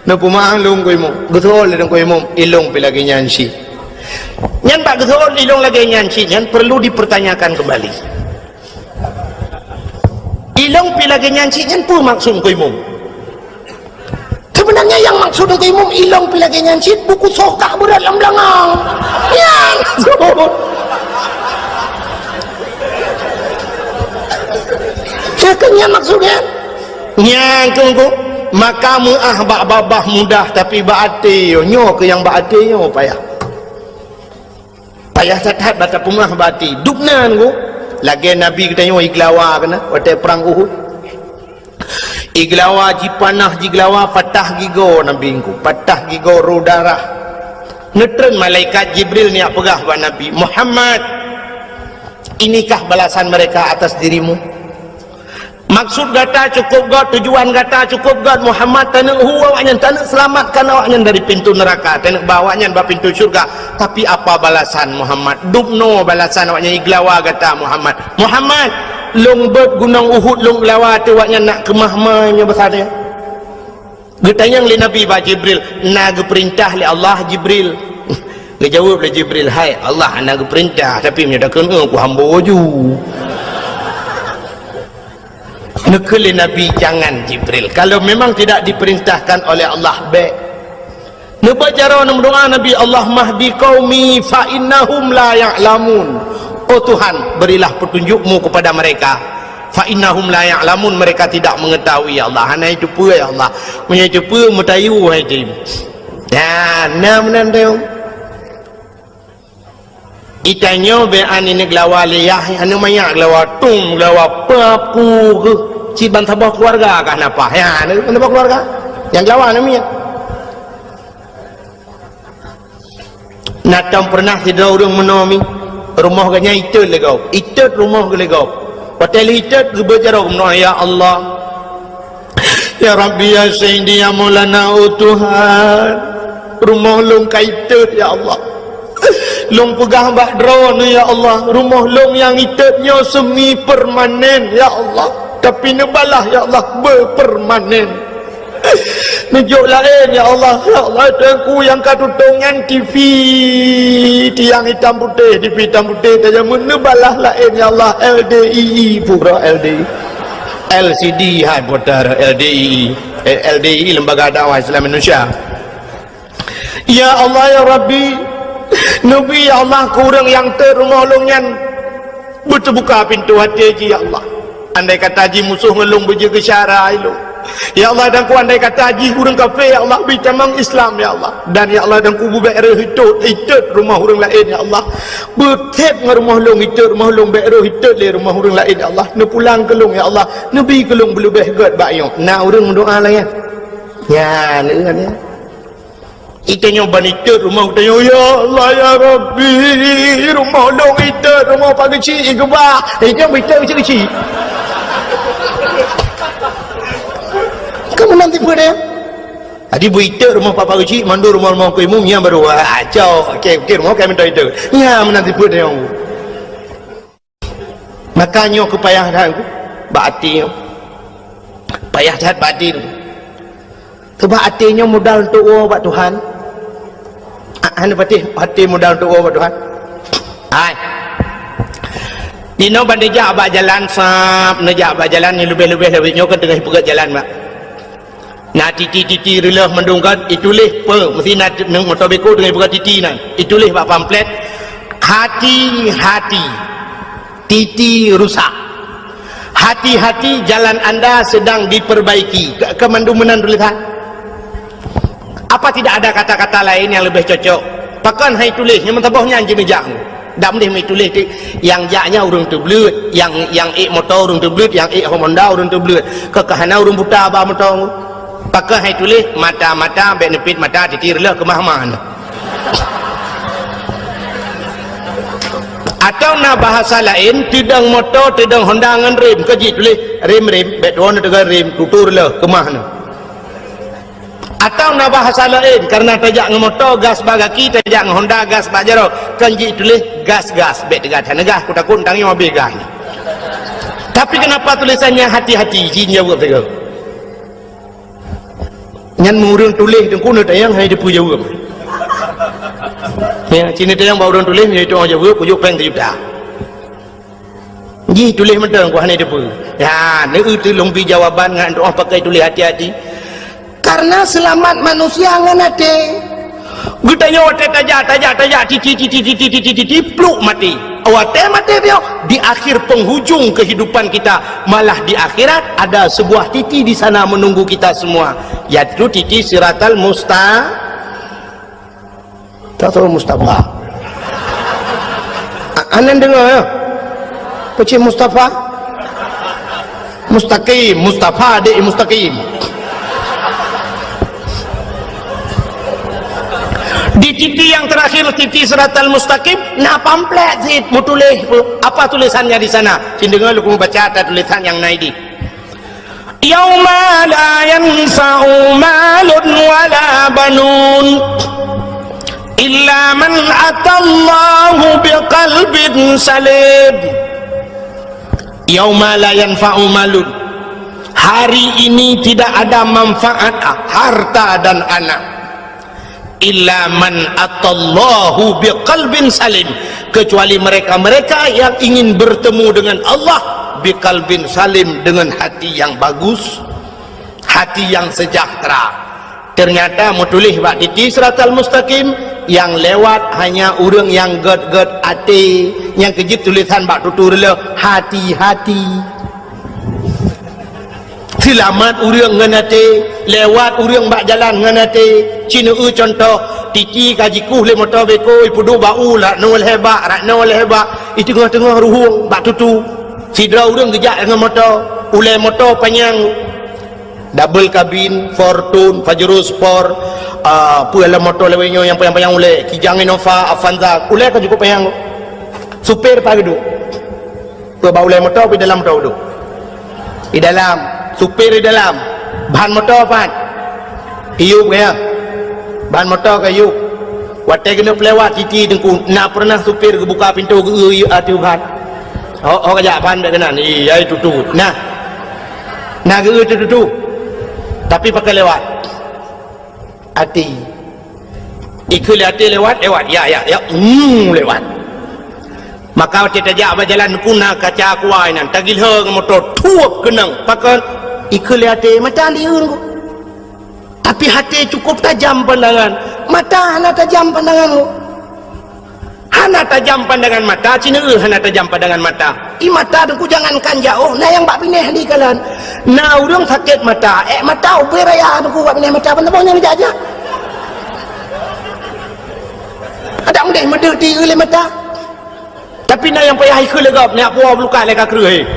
na pemalu ku imum betul dan ku imum ilung pilagi nyansi nyan pak gesol ilung lagi nyanci nyan perlu dipertanyakan kembali ilung pi lagi nyanci nyan pun maksud ku imum sebenarnya yang maksud ku imum ilung pi lagi nyanci buku sokak berat dalam langang yang cakanya maksudnya nyang tunggu makamu babah mudah tapi baati nyo ke yang baati nyo payah satat bata pumah bati duknan ku lagi nabi kita nyo iglawa kena waktu perang Uhud iglawa jipanah jiglawa patah gigo nabi ku patah gigo darah netren malaikat Jibril ni pegah ba nabi Muhammad inikah balasan mereka atas dirimu maksud gata cukup god tujuan gata cukup god Muhammad tanah awaknya tanah selamatkan awaknya dari pintu neraka tanah bawanya ba pintu syurga tapi apa balasan Muhammad dubno balasan awaknya iglawa gata Muhammad long bet gunung Uhud long lawa tu awaknya nak kemahmanya besar dia getanyang li nabi ba Jibril nak perintah li Allah Jibril ngejawab li Jibril hai Allah nak perintah tapi menyatakan aku hamba ju nekeli nabi jangan Jibril kalau memang tidak diperintahkan oleh Allah baik nebacara doa nabi Allah mahdi qaumi fa innahum la ya'lamun oh Tuhan berilah petunjukmu kepada mereka fa innahum la ya'lamun mereka tidak mengetahui ya Allah hana itu pun ya Allah punya itu pun mutayu hai tim ya nam nandeu itanyo be anine glawa liyah anu maya glawa tung glawa papu ci bantabah keluarga kah napa ya bantabah keluarga yang glawa namanya natam pernah tidak urang menomi rumah ganya itu legau itu rumah legau hotel itu gebejar umno ya Allah ya Rabbi ya Sayyidi ya Maulana Tuhan rumah long kaitu ya Allah long pegang bahdron ya Allah rumah long yang itnya semi permanen ya Allah tapi nebalah ya Allah berpermanen nejuk lain ya Allah aku yang katutungan TV tiang hitam putih TV hitam putih saja menebalah lain ya Allah LDII pura LDI LCD hai putar LDI Lembaga Dakwah Islam Indonesia ya Allah ya Rabbi Nabi ya Allah kurang yang termolongnya betul buka pintu hati ya Allah andai kata ji musuh ngelung beje ke syara itu Ya Allah, dan ku andai kata haji urang kafir, ya Allah, bi tamang Islam, ya Allah. Dan ya Allah, dan ku be'ere hitut rumah urang lain, ya Allah. Betep dengan rumah long hitut, rumah long be'ere hitut le rumah urang lain, ya Allah. Nu pulang kelung, ya Allah. Nabi kelung belubeh god bayong. Nah urang mendoa lah ya. Ya, ni kan ya. Kita nyoba hitut rumah kita, ya Allah ya Rabbi, rumah long hitut, rumah pagi kecil ke bah. Itu hitut kecil-kecil. Kamu nanti pada adi berita rumah papa kecil mandu rumah ku imum yang baru acau okey rumah kami minta itu ya menanti pada yang makanya aku payah dah aku bakti payah dah bakti sebab hatinya modal untuk buat Tuhan anda hati modal untuk buat Tuhan hai dino bandejak abak jalan sap nejak abak jalan ni lebih-lebih nyokan tengah pegat jalan mak nah titi relah mendungkan itulah pe mesti nak nang motor beko dengan buka titi nan itulah bak pamflet hati-hati titi rusak hati-hati jalan anda sedang diperbaiki kemandumenan tulisan apa tidak ada kata-kata lain yang lebih cocok pakan hai tulis yang mentabahnya anjing mejak dak mesti mai tulis yang jaknya urang tu belut yang motor urang tu belut yang Honda urang tu belut kekahana urang buta ba motor pakai hai tulis mata-mata benefit mata titirlah kemah-mah atau na bahasa lain tidang motor tidang Honda ngan rem kaji tulis rem betron dengan rem tuturlah kemah atau na bahasa lain karena tajak ngan motor gas bagaki tajak ngan Honda gas bajaro kanji tulis gas bet dekat gas ku takut tangi mobil gas tapi kenapa tulisannya hati-hati jinnya buat begitu nyan murung tulis dengku nak tayang hai depu jauh ya sini tayang bau orang tulis ni tu orang jauh pujuk peng juta ji tulis mentang ku hai depu ya ni itu lombi jawaban ngan doa pakai tulis hati-hati karena selamat manusia ngan ate gudanya wate tajak titi pluk mati wate mati bio di akhir penghujung kehidupan kita malah di akhirat ada sebuah titi di sana menunggu kita semua yaitu titi siratal Mustafa anda dengar ya peci Mustafa mustaqim Mustafa adik mustaqim di titi yang terakhir titi siratal mustaqim nak pamflet sih mau tulis apa tulisannya di sana dengar lu baca ada tulisan yang naik di yauma la yanfa'u malun wala banun illa man atallahu biqalbin salim yauma la yanfa'u malun hari ini tidak ada manfaat harta dan anak illa man atallahu biqalbin salim kecuali mereka yang ingin bertemu dengan Allah biqalbin salim dengan hati yang bagus hati yang sejahtera ternyata mau tulis bak titi siratal mustaqim yang lewat hanya urang yang god ate yang kejut tulisan bak tutur le hati-hati selamat urang nganate lewat urang bak jalan nganate cina contoh titi kajiku le motor beko ipudu bau lah nol hebat itu tengah ruhung bak tutu sidra urang gejak dengan motor ulai motor panjang double cabin Fortune Pajero Sport puala motor lewenyo yang panjang ulai Kijang Innova Avanza ulai kan cukup panjang supir pagi duk bau ulai motor di dalam motor duk di dalam supir di dalam bahan motor apa iup ya bahan motor ke iup watai kena pelewat titi dengku nak pernah supir ke buka pintu ke atu bahan kajak bahan tak kena iya itu tu nah ke itu tapi pakai lewat hati ikut hati lewat ya lewat maka kita jak berjalan kuna kaca kuai nan tagil hang motor tuap kenang pakai ikut hati mata liur tapi hati cukup tajam pandangan mata nak tajam pandangan hana tajam pandangan mata, Cina hana tajam pandangan mata. I mata dengku jangankan jauh, nah yang bak pineh di kalan. Nah urang sakit mata, mata uber raya dengku bak pineh mata pentemanya aja. Ada mendeh medeti oleh mata. Tapi nah yang payah ikut legap, nak puas luka lega kerui.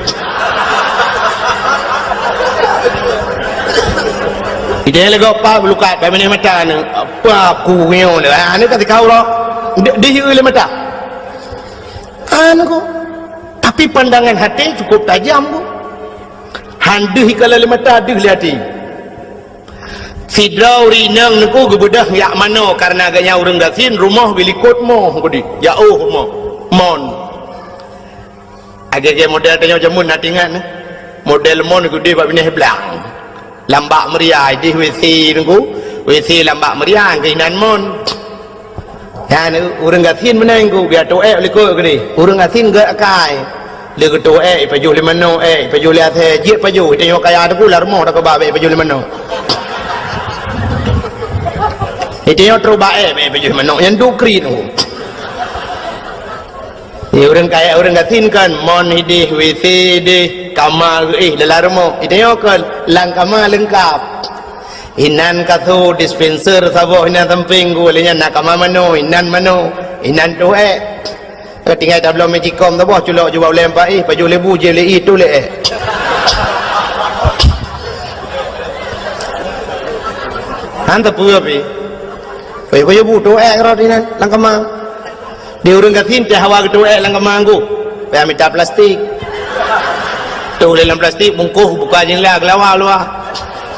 Dia legap apa luka, bak pineh mata ni, apa aku ngeon lah. Ni kata kau lah. Dia oleh mata anu tapi pandangan hati cukup tajam ku handih kalau oleh mata adih oleh hati sidrau rinang niku gebedah yak mano karena agaknya orang gasin rumah bilikut mo gudi jauh mo mon agak-agak model tanya macam mun hatingan model mon gudi bab ini belang lambak meriah di WC niku WC lambak meriah keinan mon. Ya, orang gasin mana yang biar toek lekuk ni. Orang gasin gak kai. Dia ke toek, paju le mano, paju le athe, jit paju. Tengok kaya ada pula rumah dah ke babe paju le mano. Tengok terubah paju le mano. Yang dukri tu. Orang kaya orang gasin kan, mon hidih, WC deh, kamar dalam rumah. Tengok kan, lang kamar lengkap. Inan katho dispenser sabo inan samping golenya nak mano inan mano inan tu tinggal tablo magicom tu boh culok jual lempak baju lebu je le itu le hanta pu api baju bu tu rot inan langkama dia urang gatin teh hawa tu langkama nggu pe minta plastik tu le dalam plastik bungkuh buka jenglah lawa luah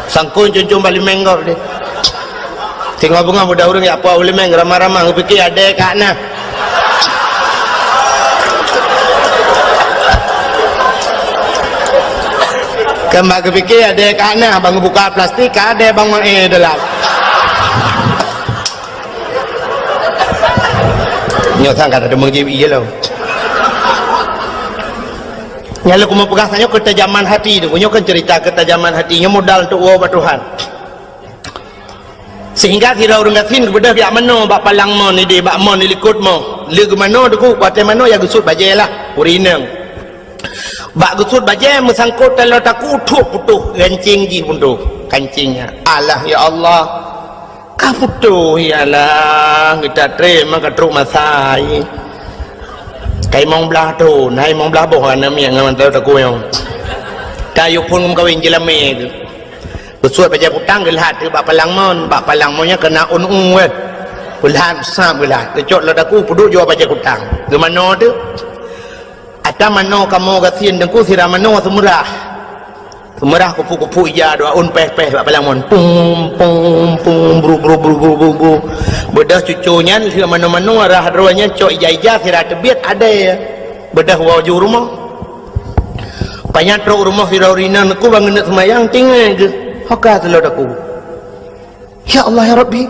sangkun cuncung balik menggor deh tengok bunga muda orang ya apa boleh meng ramah-ramah fikir ada kat nah kembali fikir ada kat nah bang buka plastik ada bang dalam nyok sangka ada mengjib iya lo nyala ku pegang tanya ketajaman hati tu, kan cerita ketajaman hatinya modal untuk Allah Tuhan. Sehingga kira orang gasin kepada pihak mano bak palang mon ni dia bak mon ni likut mo. Leg mano tu ku kuat mano ya gusut baje lah, urinang. Bak gusut baje mesangkut kalau taku tuh putuh kancing ji punduh kancingnya. Allah ya Allah. Ka putuh ya Allah kita terima ka truk masai. Kai mong belah tu, nai mong belah boh ana miang ngawan tau tak kuyong. Kayu pun kawin jelame tu. Bersuat baca putang gelat tu bak palang monnya kena un-un Gelat sam gelat. Kecot lah aku puduk jual baca putang. Ke mana tu? Ada mano kamu gasin dengku sira mano semurah. Semurah kupu-kupu ija doa un peh-peh bak palang mon. Pum pum pum bru bru bru bru bru bru. Bedah cucunya sira mano-mano arah ruanya cok ija-ija sira tebiat ada ya. Bedah waju rumah. Banyak truk rumah sira urina aku bangun nak semayang tinggal je. Hokah telur aku. Ya Allah ya Rabbi.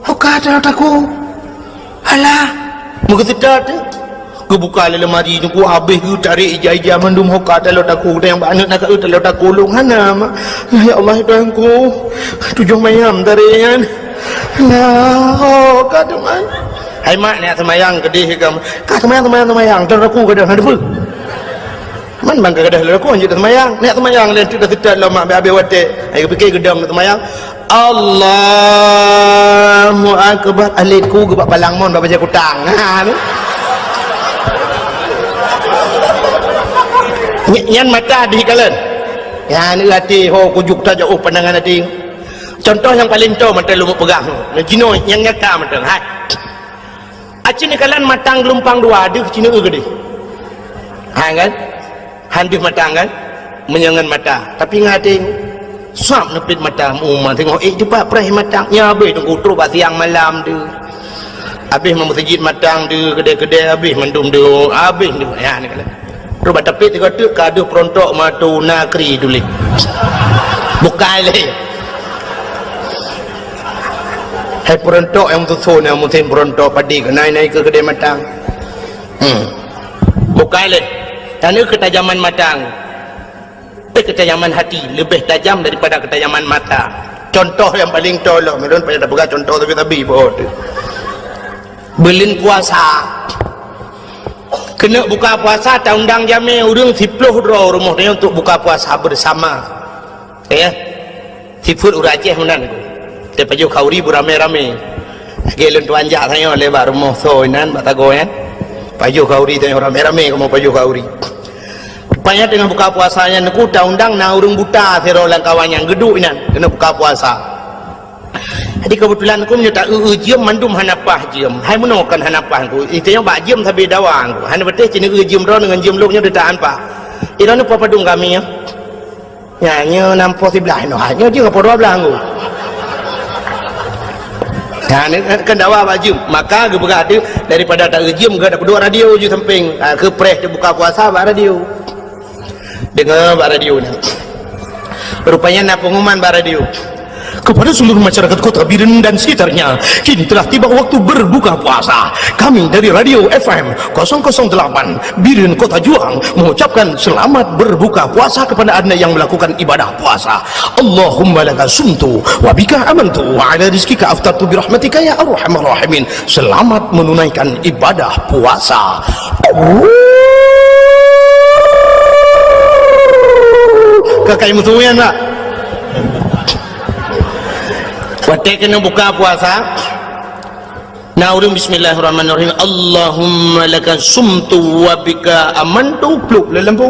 Hokah telur aku. Alah. Muka sedar tu. Ku buka lemari tu ku habis ku tarik ija-ija mandum hokah telur aku. Dan yang banyak nak kat telur aku lungana. Ya Allah Tuhan ku. Tujuh mayam tarian. Nah, hokah tu man. Hai mak nak semayang kedih kamu. Kah semayang telur aku kedih ada apa? Man bang kedah lalu aku anjut semayang. Nak semayang lain tu dah setat lah mak habis watik. Ai fikir gedam nak semayang. Allahu akbar. Alitku gebak palang mon baca kutang. Ha ni. Nyan mata di kalen. Ya ni hati ho kujuk ta jauh pandangan hati. Contoh yang paling to mata lu pegang. Nak jino yang nyata mata. Ha. Aci ni kalen matang gelumpang dua ada cina gede. Ha kan? Handih mata kan menyangan mata tapi ngating suap nepit mata umman tengok cepat perih matang nya habis tunggu terus siang malam tu habis masjid matang tu kedai-kedai habis mendum tu habis tu ya ni kala terus batapit tengok tu kaduh perontok matu nakri tulis bukan leh hai perontok yang susun yang musim perontok padi ke naik ke kedai matang bukan leh. Dan itu ketajaman matang, ketajaman hati lebih tajam daripada ketajaman mata. Contoh yang paling tolong, mereka pada pegang contoh tapi pun belin puasa. kena buka puasa tak undang jami urang 10 draw rumah dia untuk buka puasa bersama ya sifut urang Aceh menan dia paju kauri beramai-ramai gelun tuan jak saya lebar rumah so nan batago kan paju kauri tanya ramai-ramai kamu paju kauri rupanya dengan buka puasanya neku tak undang na urang buta sero lang kawan yang geduk nan kena buka puasa. Jadi kebetulan aku menyutak jiem mandum hanapah jiem hai menokan hanapah aku itu yang bak jiem tapi dawang aku hana betul cina jiem ro dengan jiem loknya detaan pak ira ni apa padung kami ya nyanyi nampo sebelah no hanya dia apa 12 aku nah kan dawa bak jiem maka ge berada daripada tak jiem ge dapat 2 radio je samping ke press dia buka puasa bak radio dengar bak radio ni rupanya nak pengumuman bak radio kepada seluruh masyarakat kota Biren dan sekitarnya, kini telah tiba waktu berbuka puasa. Kami dari Radio FM 008 Biren Kota Juang mengucapkan selamat berbuka puasa kepada anda yang melakukan ibadah puasa. Allahumma laka sumtu wa bika amantu wa ala rizkika aftartu birahmatika ya arhamar rahimin. Selamat menunaikan ibadah puasa. Kakak musuhnya nak watek kena buka puasa na urang bismillahirrahmanirrahim Allahumma laka sumtu wa bika amantu pluk le lempu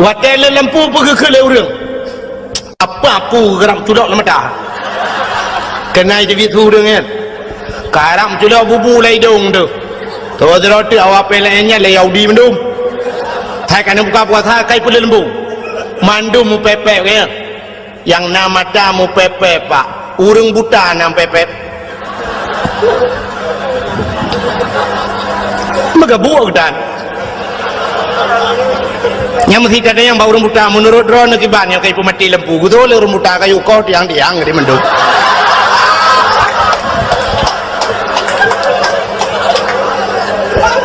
watek le lempu pergi ke le urang apa aku geram tudok le mata kena jadi tu urang kan karam tudok bubu lai dong tu tu roti awak pelenya le yaudi mendum thai kena buka puasa kai pun le lempu mandum pepe kan yang nama tamu pepe pak urang buta nam pepe maka buang dan yang mesti kata yang bau urang buta menurut drone kibannya kayak pemati lempu gitu le urang buta kayu kau tiang di mendung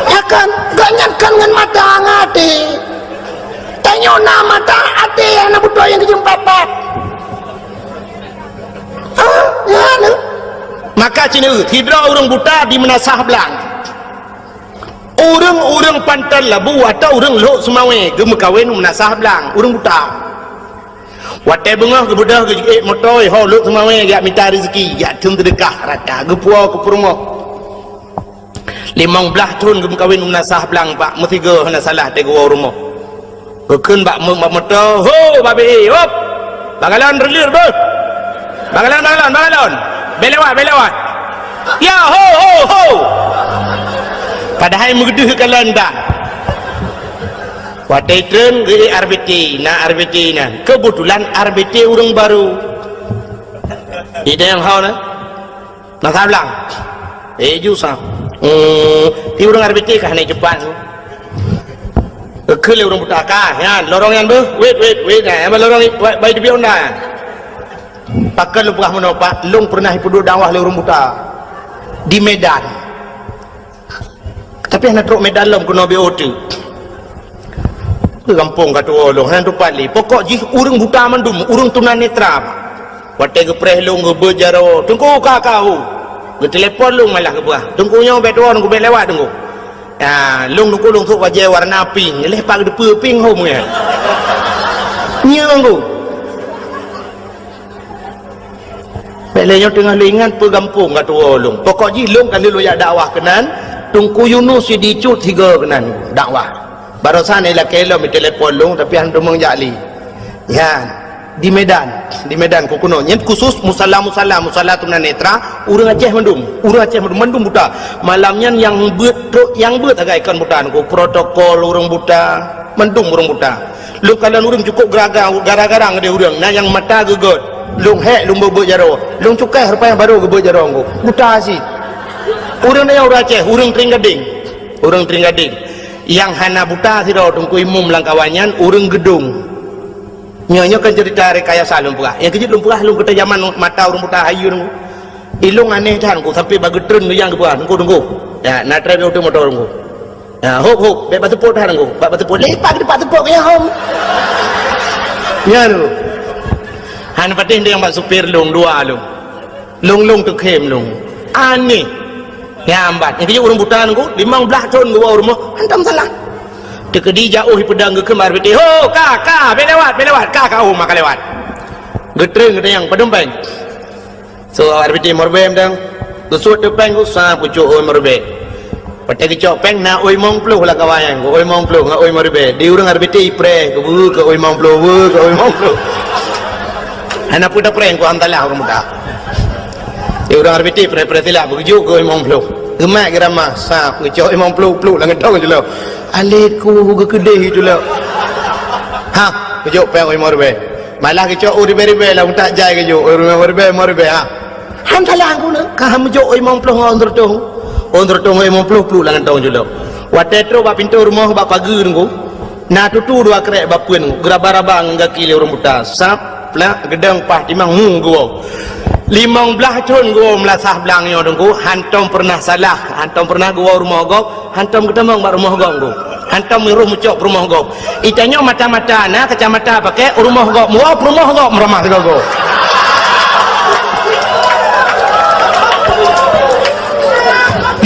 ya kan ganyakan dengan mata ngati tanya nama mata ati anak buta yang kejumpa pepet ya, maka cina tidak orang buta di menasah belang orang pantal labu atau orang lok semawe gem kawin menasah belang orang buta watai bengah ke budak ke motoi ho lok semawe gak minta rezeki gak tum sedekah rata ge puau ke perumoh 15 tahun gem kawin menasah belang pak mesti ge hana salah te gua rumah ge keun bak motor ho babe hop bagalan relir bos Bangalon belewat ya ho padahal menggeduh kalian dah watai tren ke RBT na kebetulan RBT orang baru ide yang hau na sablang jusah ti orang RBT kah naik Jepang ke le orang buta kah ya lorong yang wait na lorong baik di bionda pakai lupah menopak long pernah hidup dakwah le urang buta di Medan tapi anak truk Medan lom kena BOT kampung kata long han tupali pokok ji urang buta mandum urang tunanetra watai ke preh long ke berjaro tunggu kakau ke telefon long malah ke buah tunggunya bedon ke lewat tunggu ya long tunggu long tu wajah warna pink leh pak de pink home ya nyang pelenya tengah lingan pegampung kata long pokok ji long kan lu ya dakwah kenan tungku Yunus di cut 3 kenan dakwah barusan ni lah kelo mi telefon long tapi han domong jali ya di Medan ku kuno nyet khusus musalla tunanetra urang Aceh mendum buta malamnya yang beut agak ikan butaan ku protokol urang buta mendum urang buta lu kalian urang cukup gara-gara ngade urang nah yang mata gegot lung bebek jaro lung cukai rupanya baru bebek jaro anggo buta sih urang yang urang Aceh urang Tringgading yang hana buta sih do tungku imum langkawanyan urang gedung nyonya kan cerita rekayasa lung pula yang kejut lung pula lung kata zaman mata urang buta hayu nunggu ilung aneh kan ku sampai bagi tren yang ke pula tunggu ya na try auto motor nunggu ya hop be batu pot han nunggu batu pot lepak di batu pot ya hom ya nunggu han patin dia yang bak supir long 2 long tu kem long aneh nyambat yang kerja orang buta nunggu 15 tahun gua rumah hantam salah dekedi jauh pedang ke kemar beti ho ka belewat ka kau maka lewat getreng yang pedompeng so arbiti morbem dang tusut depeng ku sa pucuk oi morbe patai kecok peng na oi mong pluh lah kawayang oi mong pluh nga oi morbe di urang arbiti pre ke bu ke oi mong pluh ke oi mong pluh ana puda preng ku antala orang muda di urang arbiti pre tila begitu ke oi mong pluh gemak gerama sa kecok oi mong pluh lah ngedong je lo aleku ke kedai tu lo ha kecok peng oi morbe malah kecok uri beri lah tak jai kecok oi morbe ha hantalah aku nak kaham jo oi mong pluh ngondur tong oi mong pluh lah ngedong je lo watetro ba pintu rumah ba pagi ngku na tutu dua krek ba puen geraba-raba ngaki le orang buta sap lah gedang pah timang gua 15 tahun gua melasah belangnya dengku hantom pernah salah hantom pernah gua rumah gua hantom ketemang ba rumah gua hantom miruh mucok rumah gua itanya mata-mata na kacamata pakai rumah gua muap rumah gua meramah gua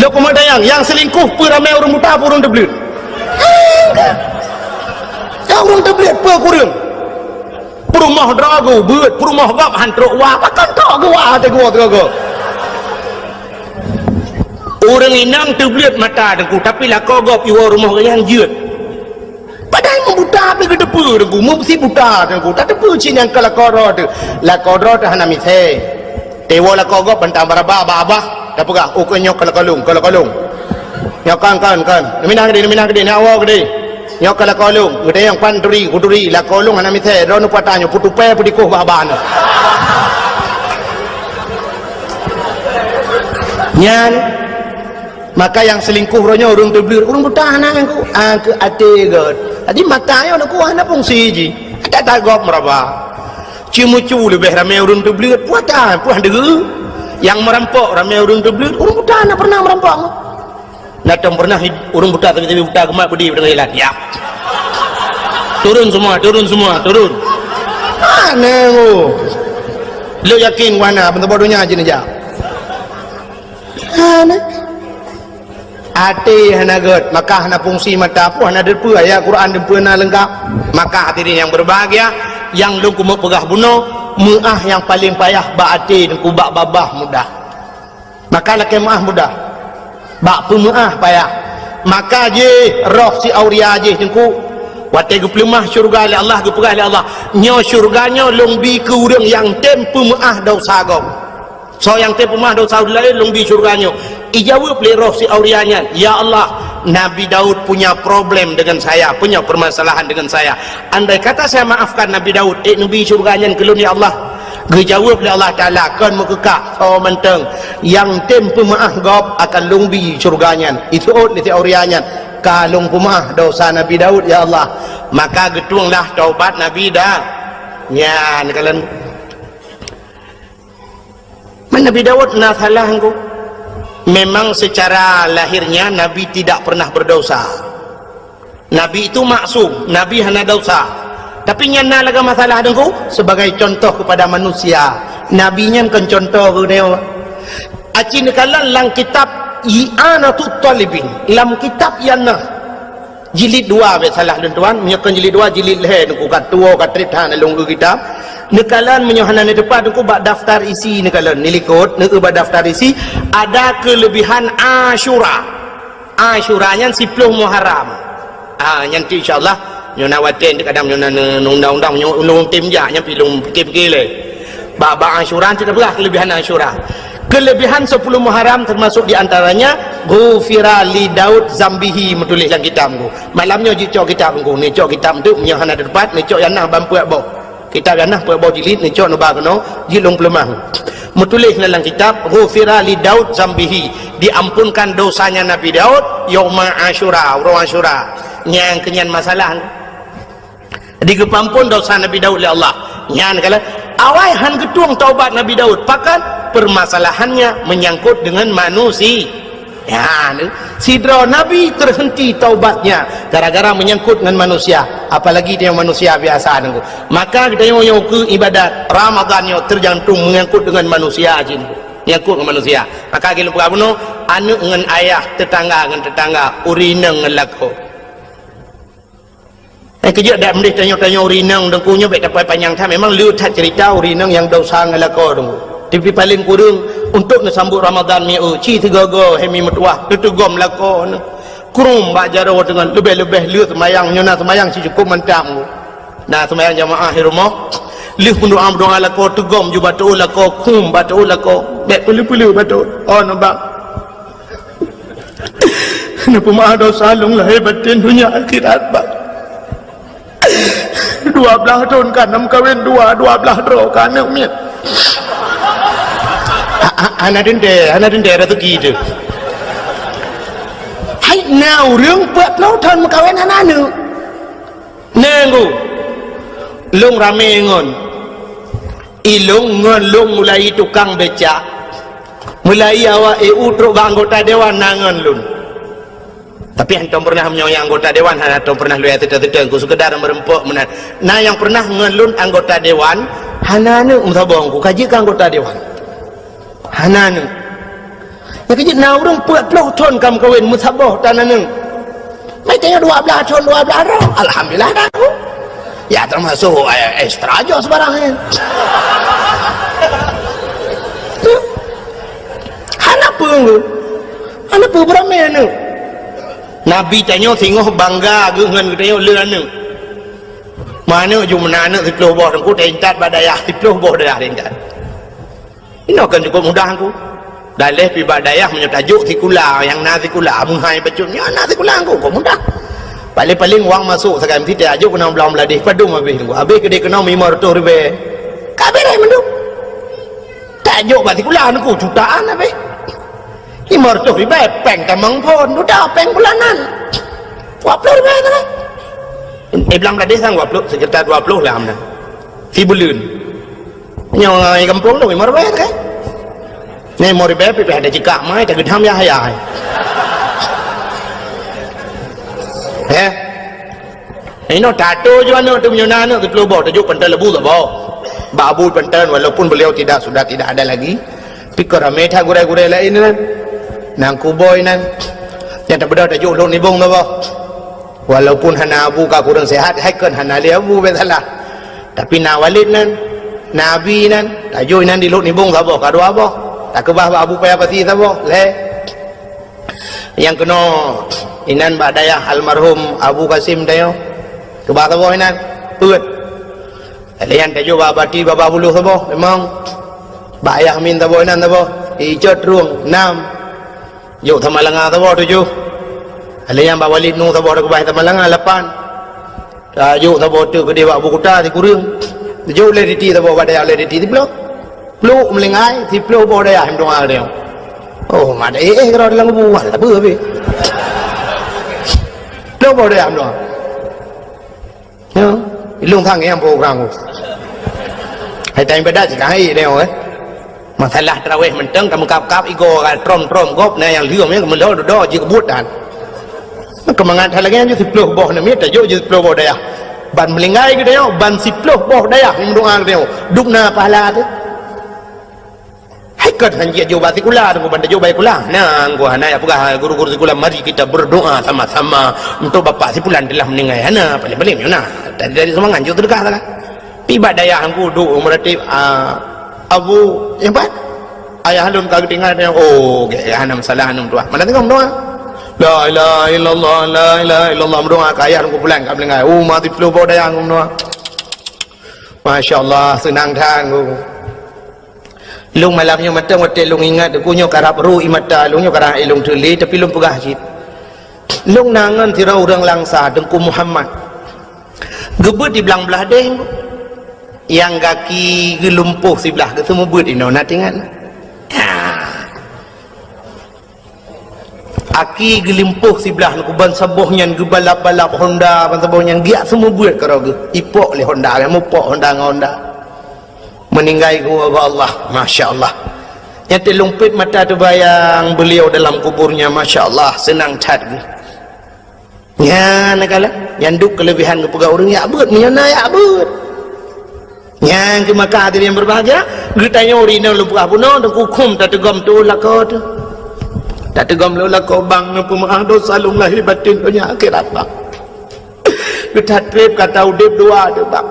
lo pemadayang yang selingkuh peramai orang buta orang deblit yang orang deblit kurang perumah drago buat perumah gap hantrok wah pakan tok gua te gua orang inang deblit mata dengku tapi lah kau gap iwa rumah yang jeut padahal membuta api ke depu dengku mesti buta dengku tak depu cin yang kala kodro tu la kodro tu hana mithe tewa la kau gap bantang baraba abah dah pegah oh nyok kalau kalung nyok kan minang gede ni awak gede nyok kalau kalung gede yang panduri kuduri la kalung ana mithe ro nu patanyo putupe pudikuh baban nyan maka yang selingkuh ronya urung teblir urung butahan aku ate god tadi matanya nak kuah na fungsi ji tak tagop meraba cimucu lebih ramai urung teblir puatan puan degu yang merampok ramai urung teblir urung buta nak pernah merampok natong pernah urung buta tapi buta kemak budi dengan hilang ya turun semua mana lo yakin wana bentuk bodohnya aja aja mana ati hanagot maka hana fungsi mata apa hana depu ayat Quran depu na lengkap maka hadirin yang berbahagia yang lu kumu pegah bunuh muah yang paling payah ba ati dan ku bak babah mudah maka laki muah mudah bak pemuah payah maka je roh si auria je dengku wate geplemah syurga oleh Allah gepegah oleh Allah nyo syurganya longbi ke urang yang tempu muah dosa gau so yang tempu muah dosa lain longbi syurganya ijawab le roh si aurianya ya Allah Nabi Daud punya problem dengan saya punya permasalahan dengan saya andai kata saya maafkan Nabi Daud Nabi syurganya kelun ya Allah dijawab oleh Allah Ta'ala kan mekekak so menteng yang tempu maaf gop akan lungbi syurganya itu ti aurianya kalung pemah dosa Nabi Daud ya Allah maka getuanglah taubat Nabi dah nyan kalian Nabi Daud na salah engkau memang secara lahirnya Nabi tidak pernah berdosa Nabi itu maksum Nabi hanya dosa tapi nyana laga masalah dengku sebagai contoh kepada manusia Nabi nyan kan contoh ke dia acin kalan lang kitab i'anatut talibin lam kitab yana jilid 2 be salah dan tuan menyekan jilid 2 jilid leh dengku kat tua kat tritan alung kitab nekalan menyohana ni depan dengku bak daftar isi nekalan nilikot ne ba daftar isi ada kelebihan Asyuranya 10 Muharram nanti insyaallah nyona waten kadang nyona undang-undang nyona tim ja nya pilung tim gile ba Asyura tidak belah kelebihan Asyura kelebihan 10 Muharram termasuk diantaranya ghufira li Daud zambihi menulis dalam kitabku malamnya cok kitabku ni cok kitab tu menyohana depan ni cok yanah bampu abok kitab yanah puak jilid ni cok no ba kono jilung pelemah menulis dalam kitab ghufira li Daud zambihi diampunkan dosanya Nabi Daud yauma Asyura urang Asyura nyang kenyan masalah digepampun dosa Nabi Daud oleh Allah nyan kala awai han getuang taubat Nabi Daud pakan permasalahannya menyangkut dengan manusia ya sidra Nabi terhenti taubatnya gara-gara menyangkut dengan manusia apalagi dia manusia biasa nengku maka kita yang ke ibadat Ramadan yang tergantung menyangkut dengan manusia jin menyangkut dengan manusia maka kita buka bunuh anak dengan ayah, tetangga dengan tetangga, urina dengan lako. Kejap dah mendih tanya-tanya urinang dan kunya baik dapat panjang time. Memang liu tak cerita urinang yang dosa dengan lako dong. Tapi paling kurang untuk nasambut Ramadan ni, ci tiga-tiga hemi metuah, tutugom lako. Kurung baca rawat dengan lebih-lebih liu semayang, nyona semayang si cukup mentang. Nah semayang jamaah di rumah, liu pun doa lako, tugom juga batu lako, kum batu lako, baik pelu-pelu batu. Oh nampak. Kenapa maha dosa long lahir batin dunia akhirat bak. 12 tahun kan kawin 12 tahun kan umi. Anak dende rezeki tu. Hai nauរឿង40 tahun kawin anak nu. Nenggu. Long rame ngon. Ilung ngon long mulai tukang becak. Mulai awak truk anggota dewan nangan lun. Tapi antum pernah menyoyang anggota dewan, antum pernah lihat tidak ku sekedar merempuk menan. Nah yang pernah ngelun anggota dewan, hanane umtabong ku kaji ke anggota dewan. Hanane. Ya kaji na urang 40 tahun kam kawin musabah tanane. Mai tanya 12 tahun 12 ro. Alhamdulillah dah ku. Ya termasuk ekstra aja sebarang. Hanapa ku? Hanapa beramai anu? Nabi tanya tengok bangga dengan kita leuan mana jumlah anak 10 buah aku tentat badayah 10 buah dah tentat ini akan cukup mudah aku dalih pi badayah menyatajuk tikula yang na tikula munghai pecunnya na tikula aku kok mudah paling-paling wang masuk sekarang tidak ajuk kena belam beladih padung habis kedai kena 500 ribu kabeh dah menduk tajuk batikula aku jutaan habis 500 ribu peng tamang pun udah peng bulanan 20 ribu tu kan belang beladih sang 20 sekitar 20 lah amna si bulan yang kampung tu 5 ribu tu kan ni 5 ribu pergi ada jika mai tak gedam ya hayai ini tato je anak tu menyona anak tu keluar tajuk pental lebu tak bawa babu pental walaupun beliau sudah tidak ada lagi pikir ramai tak gurai-gurai lain kan nang kuboy nan yang tak beda tajuk lon nibung tu bah walaupun hana abu ka kurang sehat haikan hana li abu betalah tapi na walid nan nabi nan tajuk nan di lon nibung sabo ka dua bah tak kebah abu payah pati sabo le yang kena inan badayah almarhum Abu Qasim tayo kebah sabo inan put alian tajuk babati baba buluh sabo memang bayah min sabo inan sabo ijot ruang 6 อยู่ธรรมลังอาตะบ่ตุอยู่อะไรyang bawa walid nu tabo dak bai tamalanga 8 อยู่ตะบ่ตึกดีว่าบุกตาที่กูเรื่องอยู่เลยดีตะบ่ว่าได้เลยดีที่ปลุมลิงaiที่ปลุบ่ได้ให้ดงอาเดียวโอ้มาได้กระดังบูว่าตะเบื่อพี่ปลุบ่ได้ให้ดงเนาะลุงทางแอมโปรแกรมกูให้แต่งไปได้สิให้เดียวmasalah tarawih menteng kamu kap-kap ego trom gop nah yang liu memang do je kebutan kemangan lagi aja 10 boh na mita jo je 10 boh daya ban melingai gitu yo ban 10 boh daya yang doa gitu dukna pahala tu hai kat hanji jo batikula tu ban jo baikula nah gua hana apakah guru-guru tikula mari kita berdoa sama-sama untuk bapak si pulan telah meninggal hana paling-paling nah dari semangat jo terdekat kan tiba daya aku du merati Abu yang pat ayah halun kagak tinggal dia oh ge hanam salah hanum doa mana tengok doa la ilaha illallah la ilaha illallah doa kaya aku pulang kat belengai mati flu bawa daya aku doa masyaallah senang tang lung malamnya mata mata lung ingat aku nyo karap ru imata lung nyo karang ilung tuli tapi lung pegah jit lung nangan tirau urang langsa dengku Muhammad gebut di belang belah deh yang kaki gelumpuh sebelah ke semua buat ini nak tengok aki gelimpuh sebelah nak ban sabohnya gebalap-balap Honda ban sabohnya giat semua buat kerana ipok le Honda kamu pok Honda dengan Honda meninggal ku Allah Masya Allah yang terlumpit mata terbayang beliau dalam kuburnya Masya Allah senang cat ya nak kala yang duk kelebihan ke pegawai orang ya abut menyana ya abut yang ke Makkah tadi yang berbahagia ditanya urina lupa puno dan kukum tak tegam tu lakot tak tegam lah kau bang pemaaf dosa lum lahir batin dunia akhirat bang kita trip kata udip dua tu bang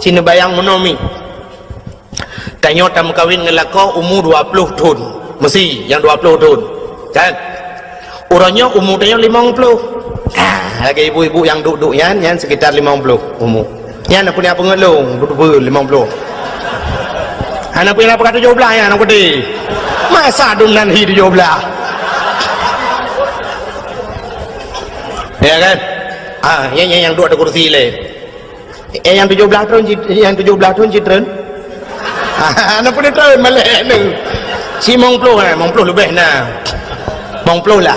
sini bayang menomi tanya tam kawin ngelako umur 20 tahun mesti yang 20 tahun kan orangnya umur tanya 50 lagi ibu-ibu yang duduk yan sekitar 50 umur yan apa ni apa ngelong duduk 50 anak punya apa kata 17 ya anak gede masa dunan hidup 17 ya kan yang duduk ada kursi le yang 17 tahun citren anak pun tahun malek ni si mong ploh lebih nah mong ploh lah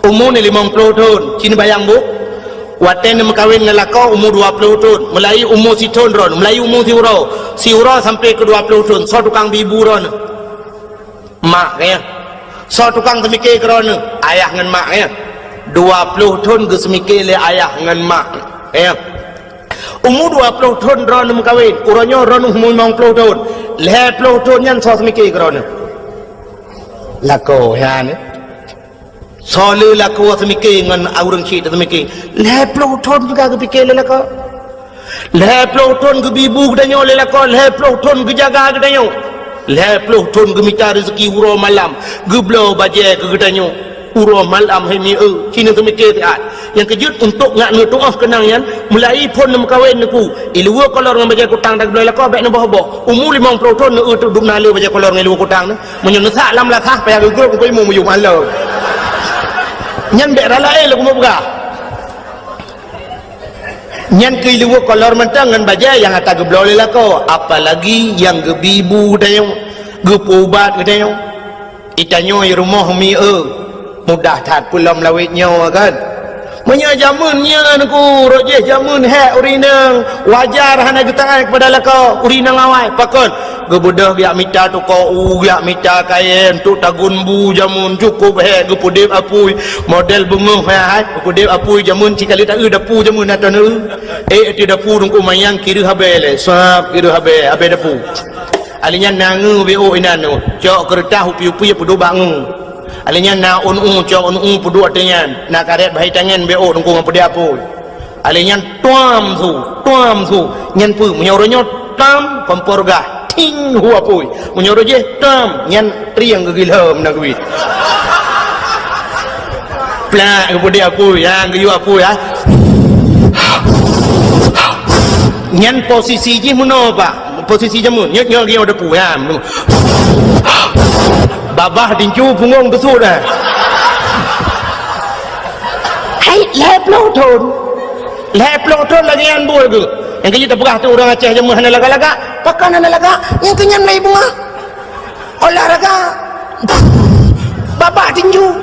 umur ni 50 tahun cini bayang bu waten makawin ngelakau umur 20 tahun mulai umur si tahun ron mulai umur si uro sampai ke 20 tahun so tukang bibu ron mak ya so tukang semikir ron ayah dengan mak ya 20 tahun ke semikir le ayah dengan mak ya umur 20 tahun ron makawin uronyo ron umur 50 tahun 20 tahun yang so semikir ron lako ya ni so le lako semikir dengan orang cik semikir 20 tahun juga kepikir le lako 20 tahun ke bibu kedanyo le lako 20 tahun ke jaga kedanyo 20 tahun ke minta rezeki uro malam geblo baje ke kedanyo uro malam hemi cina semikir tiat yang kejut untuk ngak nutuah kenangan mulai pun mengkawin aku ilua kolor dengan baja kutang dak boleh lako baik nambah boh umur 50 tahun tu duk nale baja kolor dengan ilua kutang menyesak lam lah sah payah gugur ko imu muyung malo nyan dek ralae lagu mau buka nyan ke ilua kolor mentang dengan baja yang atas geblo le lako apalagi yang gebibu dayong gepubat dayong itanyo i rumah mi mudah tat pulam lawitnya kan menya jamunnya aku rojeh jamun hek urinang wajar hana getangan kepada lako urinang awai pakon gebudah biak mita tu ko biak mita kain tu tagun bu jamun cukup hek gepudip apui model bunguh hai gepudip apui jamun cikali tak dapu jamun atan ti dapu dungku mayang kiri habele sap kiri habe dapu alinya nangu bo inanu cok kertah upi-upi pudu bangu alinya na unu cok unu pudu atenyan na karet bahai tangan bo dungku ngapudi apui alinya tuam su nyan pu menyoronyo tam komporga ting hu apui menyoro je tam nyan triang gegilham na kuit pla ngapudi apui yang geyu apui ya nyan posisi je muno pak posisi jamun nyok nyok dia ada pu ya babah dincu punggung besut dah hai leplo ton lagi yang bol ke yang kita pegah tu orang Aceh jamun hana laga-laga pakan hana laga yang kenyan lai bunga olahraga babah dincu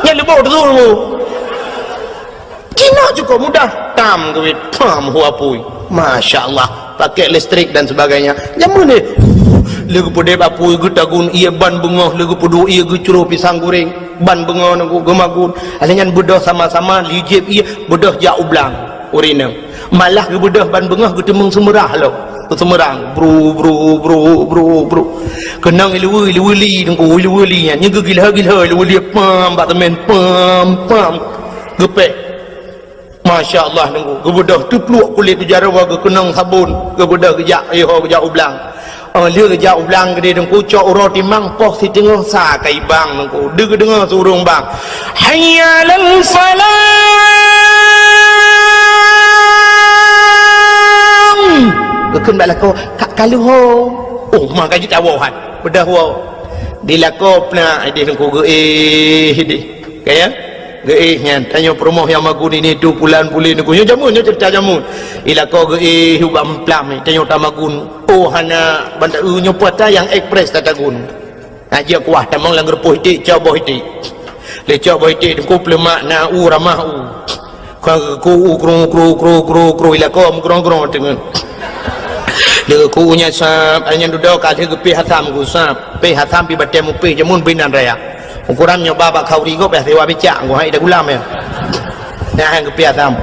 yang lebih tu Cina cukup mudah tam duit pam huapui Masya Allah pakai listrik dan sebagainya jamun ni lagu pudep apui gutagun ia ban bengah lagu pudu ia gucuru pisang goreng ban bengah nagu gemagun alingan bedah sama-sama lijib ia bedah jak ublang urina malah ke bedah ban bengah getemeng semerah lo semerang bro kenang ilu-ili dengku ilu-ilinya nya gila-gila ilu-ili pam batmen pam gepek Masya Allah nunggu gebedah tu peluk kulit ke jarawa ke kenang sabun gebedah kejak kejak ublang dia kejak ublang gede dengku cok uro timang poh si tengah sa kai bang nunggu dengar surung bang hayya lal salam keken bala ko kalau ho oh mak gaji tawahan bedah ho dilakop na dia dengku ge kaya geihnya tanya promoh yang magun ini tu pulan pulin aku nya jamun nya cerita jamun ila ko geih hubam plam tanya tamagun oh hana banda nya puata yang express tatagun aja kuah tamang lang repuh ti coba ti le coba ti ku plemak na u ramah u ku kru ila ko grong dengan le ku nya sap anya duduk ka ke pi hatam ku sap pi hatam pi batem pi jamun binan raya ukuran nyoba bak kau rigo beh sewa bicak gua hai dah gulam ya nah hang kepiat tam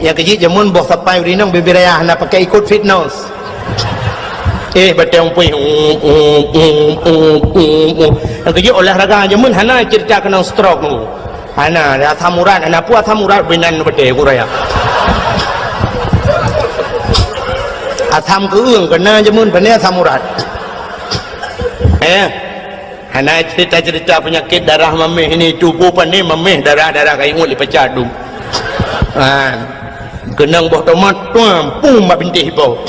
yang kecil jamun boh sampai urinang bibiraya nak pakai ikut fitness Batang pui yang kerja olahraga aja mun hana cerita kena stroke nu hana dah thamuran hana puas thamuran binan bete ku raya atham ke ương kena je mun bene thamuran hana cerita penyakit darah memeh ini tubuh pani memeh darah kai ngul dipecah dum kenang boh tomat tuam pum mak bintih po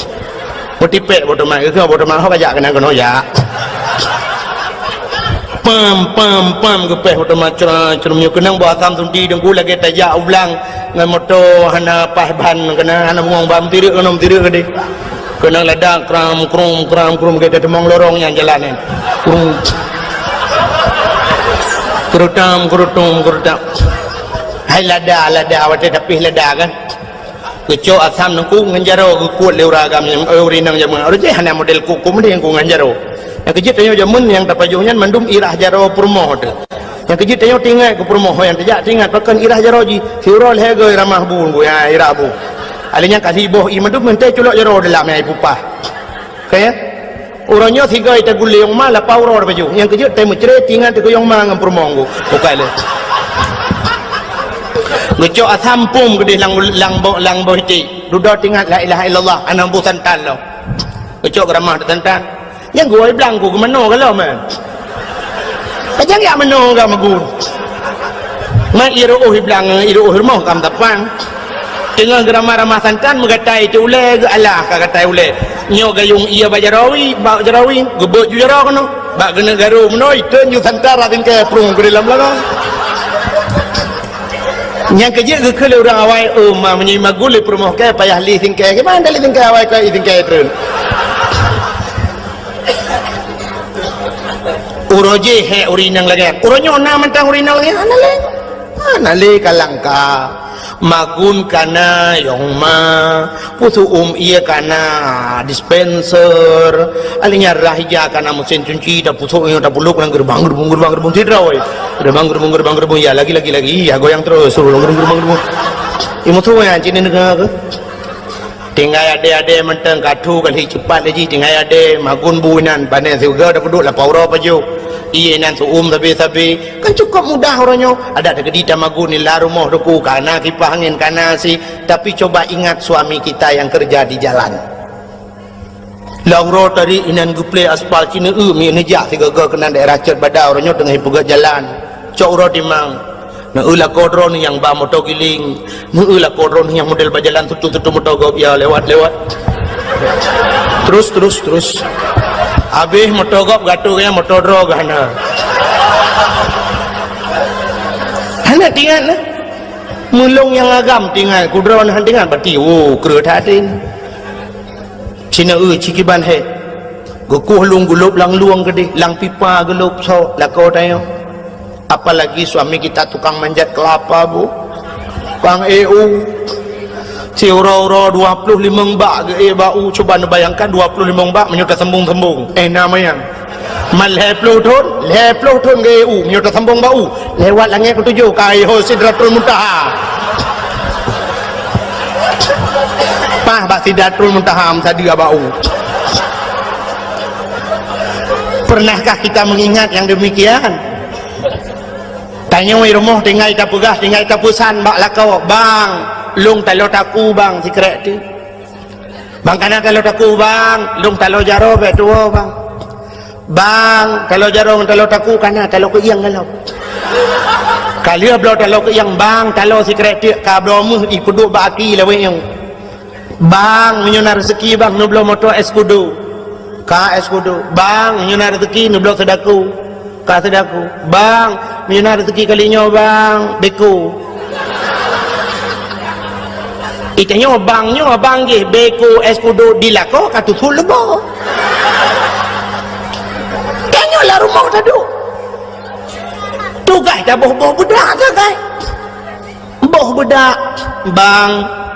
potipek boh tomat ke boh tomat hok ajak kenang keno ya pam gepeh boh tomat cerum kenang boh atam tundi dengku lagi tajak ulang ngan moto hana pahban kenang hana muang bam tirik gede kenang ladang kram krum kita temong lorong yang jalan kerutam hai lada awak tapi lada kan kecok asam nengku nganjaro kuat leuragam yang urinang jamun orang je hana model kuku mending ku nganjaro yang kejit tanyo jamun yang tapajuhnya mandum irah jaro purmoh tu yang kejit tanyo tinggal ke purmoh yang tajak tinggal pakan irah jaro ji fiurol hego ramah bun bu ya irah bu alinya kasih boh i mandum mente culok jaro dalam ai pupah kaya orangnya tiga ita gule yang malah pauro baju yang kejut temu cere tinggal tu yang mang permongo bukai le ngecok asam pum gede lang boh ti duda tinggal la ilaha illallah anam bu santan lo ngecok ramah santan yang gua bilang gua kemana kalau man ajang ya mano ga magun ma iru bilang iru rumah kam tapan tinggal ramah santan mengatai tu ule Allah kata ule nyo gayung iya bajarawi gebok ju jaro kono bak kena garu menoi ten ju santara tingke prung ke dalam lalang yang kerja ke kele orang awai ma menyima gule promoh ke payah li tingke ke mana li tingke awai ke tingke tren uroje he urinang lagi uronyo na mentang urinang lagi ana le kalangka magun kana yang pusu iya kana dispenser alinya rahija kana mesin cuci dah pusu yang dah buluk nang gerbang tidra oi gerbang ya lagi ya goyang terus suruh gerbang imu tu yang cini negara ke tinggal ada mentang katu kali cepat lagi tinggal ada magun buinan panen juga dah peduk lah pauro paju iya nan tapi kan cukup mudah orangnya ada di tamagun nila rumah duku kana kipas angin kana si tapi coba ingat suami kita yang kerja di jalan lauro tadi inan guple aspal cina mi nejak tiga kena daerah cer badau orangnya tengah pegat jalan cok ro timang na ulah kodron yang ba motor giling na ulah kodron yang model berjalan tutu motor gop ya lewat terus habis motor gop gatunya motor drog hana tinggal lah mulung yang agam tinggal kudron han tinggal berarti kereta hatin cina cikiban he gukuh lung gulup lang luang gede lang pipa gelup so lakau tayo apalagi suami kita tukang manjat kelapa bu bang EU si uro 25 bak ke bau coba bayangkan 25 bak menyudah sembung namanya mal lepluh ton ke EU menyudah sembung bau lewat langit ketujuh kai ho sidratul muntaha pah bak sidratul muntaha sadiga bau pernahkah kita mengingat yang demikian tanya rumah tinggal kita pegah tinggal kita pusan bak lakau bang lung talo taku bang sikrek tu bang kana talo taku bang lung talo jaro betua bang talo jaro talo taku kana talo ke yang kalau kali ablo talo ke yang bang talo sikrek tu ka ablo mu ipuduk baki lawe yang bang menyunar rezeki bang nublo moto eskudo ka eskudo bang menyunar rezeki nublo sedaku ka sedaku bang menyunar rezeki kalinya bang beku itanya bang ge beku eskudo dilako katu fulbo tanya lah rumah tadu tu guys dah boh budak dah guys boh budak bang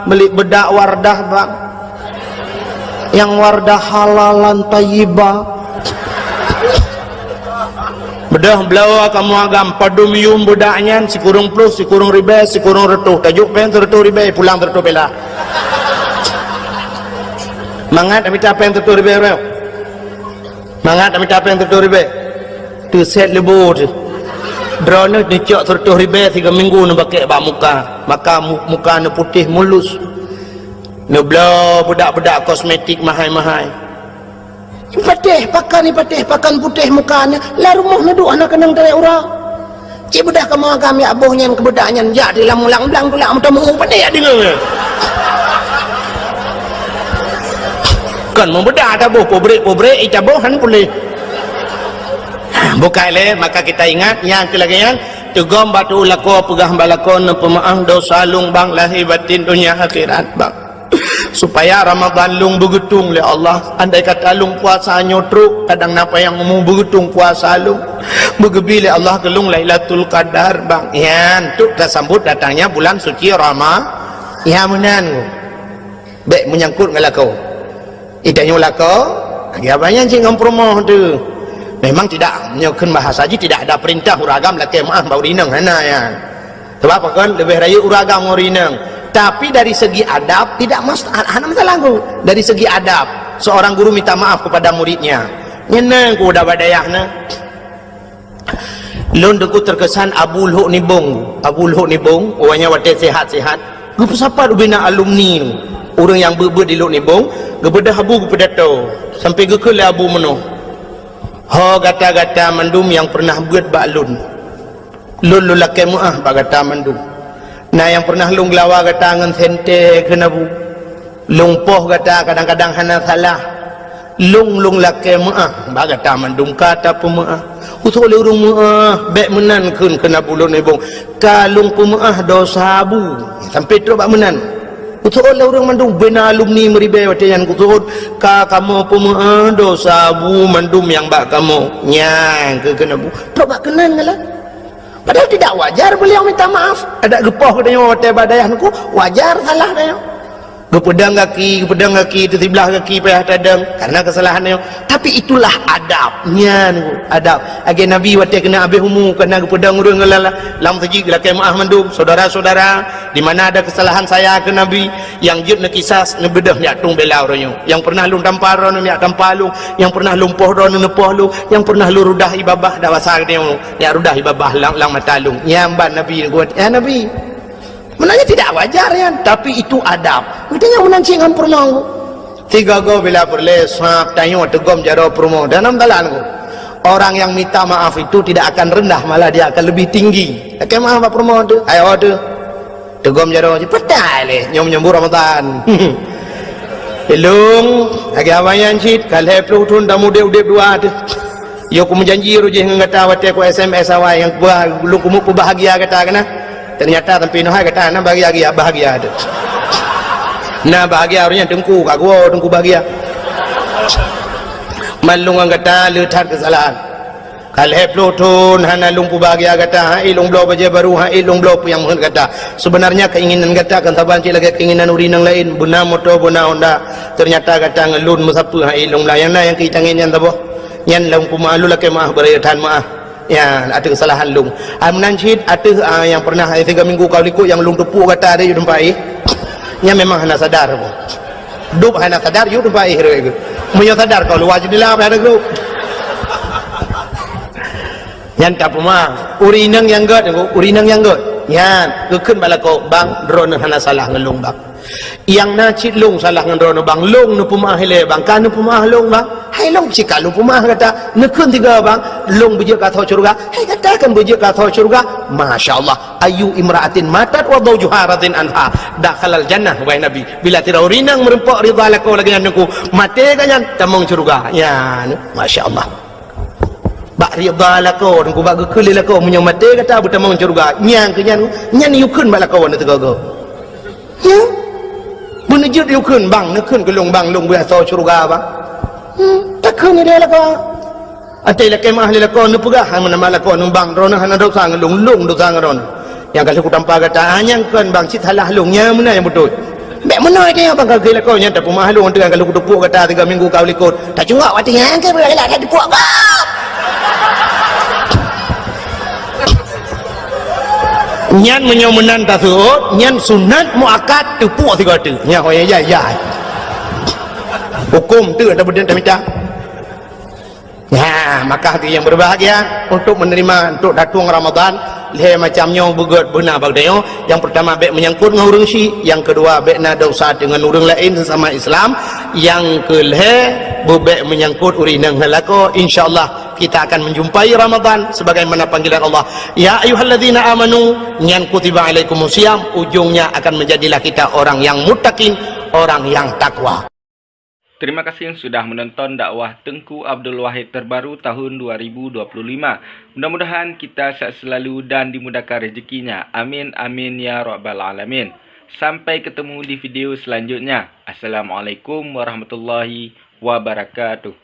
beli bedak wardah bang yang wardah halalan tayyibah bedah belawa kamu agam padumium budaknya si kurung plus si kurung ribe si kurung retuh tajuk pen retuh ribe pulang retuh bela mangat minta pen retuh ribe mangat kami tak yang 30 ribu tu set lebu tu drone ni cok 30 ribu 3 minggu ni pakai bak muka maka muka ni putih mulus ni belah budak-budak kosmetik mahal-mahal patih pakan putih muka ni lah rumah ni duk anak kenang dari orang cik budak kamu kami abuhnya kebudaknya jadi lah mulang belang tu lah mudah mengung pandai ya dengar kan membedak ada boh pobrek itabohan boleh bukan le maka kita ingat yang kelagian tegom batu lako pegah balakon pemaaf dosa lung bang lahir batin dunia akhirat bang supaya Ramadan lung begetung le Allah andai kata lung puasa nyotruk kadang napa yang mau begetung puasa lung begebi le Allah kelung Lailatul Qadar bang yan tu kita sambut datangnya bulan suci Ramadan ya menan baik menyangkut ngalakau idanya lako ya banyak cing ngompromo tu memang tidak menyokong bahasa haji tidak ada perintah uragam laki maaf bau rineng hana ya sebab apa kan lebih raya uragam rineng tapi dari segi adab tidak masalah dari segi adab seorang guru minta maaf kepada muridnya nyeneng ku udah badayahna lon deku terkesan Abu Luhuk Nibong orangnya wadah sehat-sehat gue siapa bina alumni orang yang ber di Luhuk Nibong gebedah abu kepada tu sampai ke abu menuh ho gata-gata mandum yang pernah buat baklun lun lulake muah bagata mandum nah yang pernah lung lawa kata ngan sente kena bu lung poh kata kadang-kadang hana salah lung lake muah bagata mandum kata pemuah usul le urung muah bek menan kun kena bulun ibung kalung pemuah dosa bu sampai tu bak menan usul le urung mandum bena alumni meribe watian kutud ka kamu pemuah dosa bu mandum yang bak kamu nyang ke kena bu tu bak kenan ngalah padahal tidak wajar beliau minta maaf ada gepoh katanya hotel badayanku wajar salah dia gepedang kaki itu sebelah kaki payah tadang karena kesalahannya tapi itulah adabnya adab age nabi wate kena abih humu kena gepedang urang ngalala lam saji lakai maaf mandum saudara-saudara di mana ada kesalahan saya ke nabi yang jut ne kisas ne bedah nya tung bela oranyo yang pernah lung tampar ron nya tampalung yang pernah lumpoh ron ne poh lu yang pernah lu rudah ibabah dawasa dia ya rudah ibabah lang matalung nyamban nabi kuat ya nabi menanya tidak wajar ya tapi itu adab katanya menanci ngam permau tiga go bila perle sap tayo tegom jaro permau dalam dalan ko orang yang minta maaf itu tidak akan rendah malah dia akan lebih tinggi kayak maaf permau tu ayo tu tegom jaro petai le nyom Ramadan elung agi awayan cit kalhe plutun damu de dua tu yo ku menjanji ru je ngata wate ko SMS awai yang gua lu ku bahagia kata kana ternyata tempi noh kata na bahagia ada nah bahagia orangnya dengku kak gua dengku bahagia malung kata letat kesalahan kalau plutun hana lumpu bahagia kata hai long blo baje baru hai long blo yang mohon kata sebenarnya keinginan kata kan tabanci lagi keinginan urinang lain buna motor buna Honda ternyata kata ngelun musapu hai long lah yang kita ingin tabo nyan long pumalu laki maaf beratan maaf ya ada kesalahan lung amnancit ada yang pernah 3 minggu kau likut yang lung tepuk kata ada yu dempai nya memang hana sadar ko dup hana sadar yu dempai rego munyo sadar kau lu wajib dilap ada grup nyan tak puma urinang yang god nyan keun balako bang drone hana salah ngelung bang yang nacit lung salah ngan drone bang lung nu puma hele bang kan nu puma lung bang hai long cika lu puma kata nekun tiga bang long bujur ka thau surga hai katakan bujur ka thau surga masyaallah ayu imraatin matat wa dawjuharatin anha dakhalal jannah wahai nabi bila tirau rinang merempok ridha lako lagi anku mate kanyan tamong surga ya masyaallah bak ridha lako ku bak gekeli lako munyo mate kata butamong surga nyang kenyan nyan yukun balako wana tegago ya bunujud yukun bang nekun kelung bang long bua thau surga bang takkan dia lako atai laki mahli lako nu pegah mana malako nu bang rona hana dok sang lung dok sang ron yang kalau ku tanpa kata anyang kan bang sit halah lungnya mana yang betul mek mana dia bang kalau lako nya tak pemah lung dengan kalau ku tepuk kata 3 minggu kau likut tak cungak wati yang ke boleh lah tepuk bang nyan menyomenan tasut nyan sunat muakkad tepuk 3 tu nya hoya ya hukum tu ada benda tak minta Ya, maka hati yang berbahagia untuk menerima untuk datung Ramadan le macamnya bugot benar bagdayo. Yang pertama bek menyangkut dengan urang syi, yang kedua bek na dosa dengan urang lain sesama Islam, yang kelhe bebek menyangkut urinang halako. Insyaallah kita akan menjumpai Ramadan sebagaimana panggilan Allah, ya ayyuhalladzina amanu nyan kutiba alaikumusiyam, ujungnya akan menjadilah kita orang yang muttaqin, orang yang takwa. Terima kasih yang sudah menonton dakwah Tengku Abdul Wahid terbaru tahun 2025. Mudah-mudahan kita sehat selalu dan dimudahkan rezekinya. Amin amin ya rabbal alamin. Sampai ketemu di video selanjutnya. Assalamualaikum warahmatullahi wabarakatuh.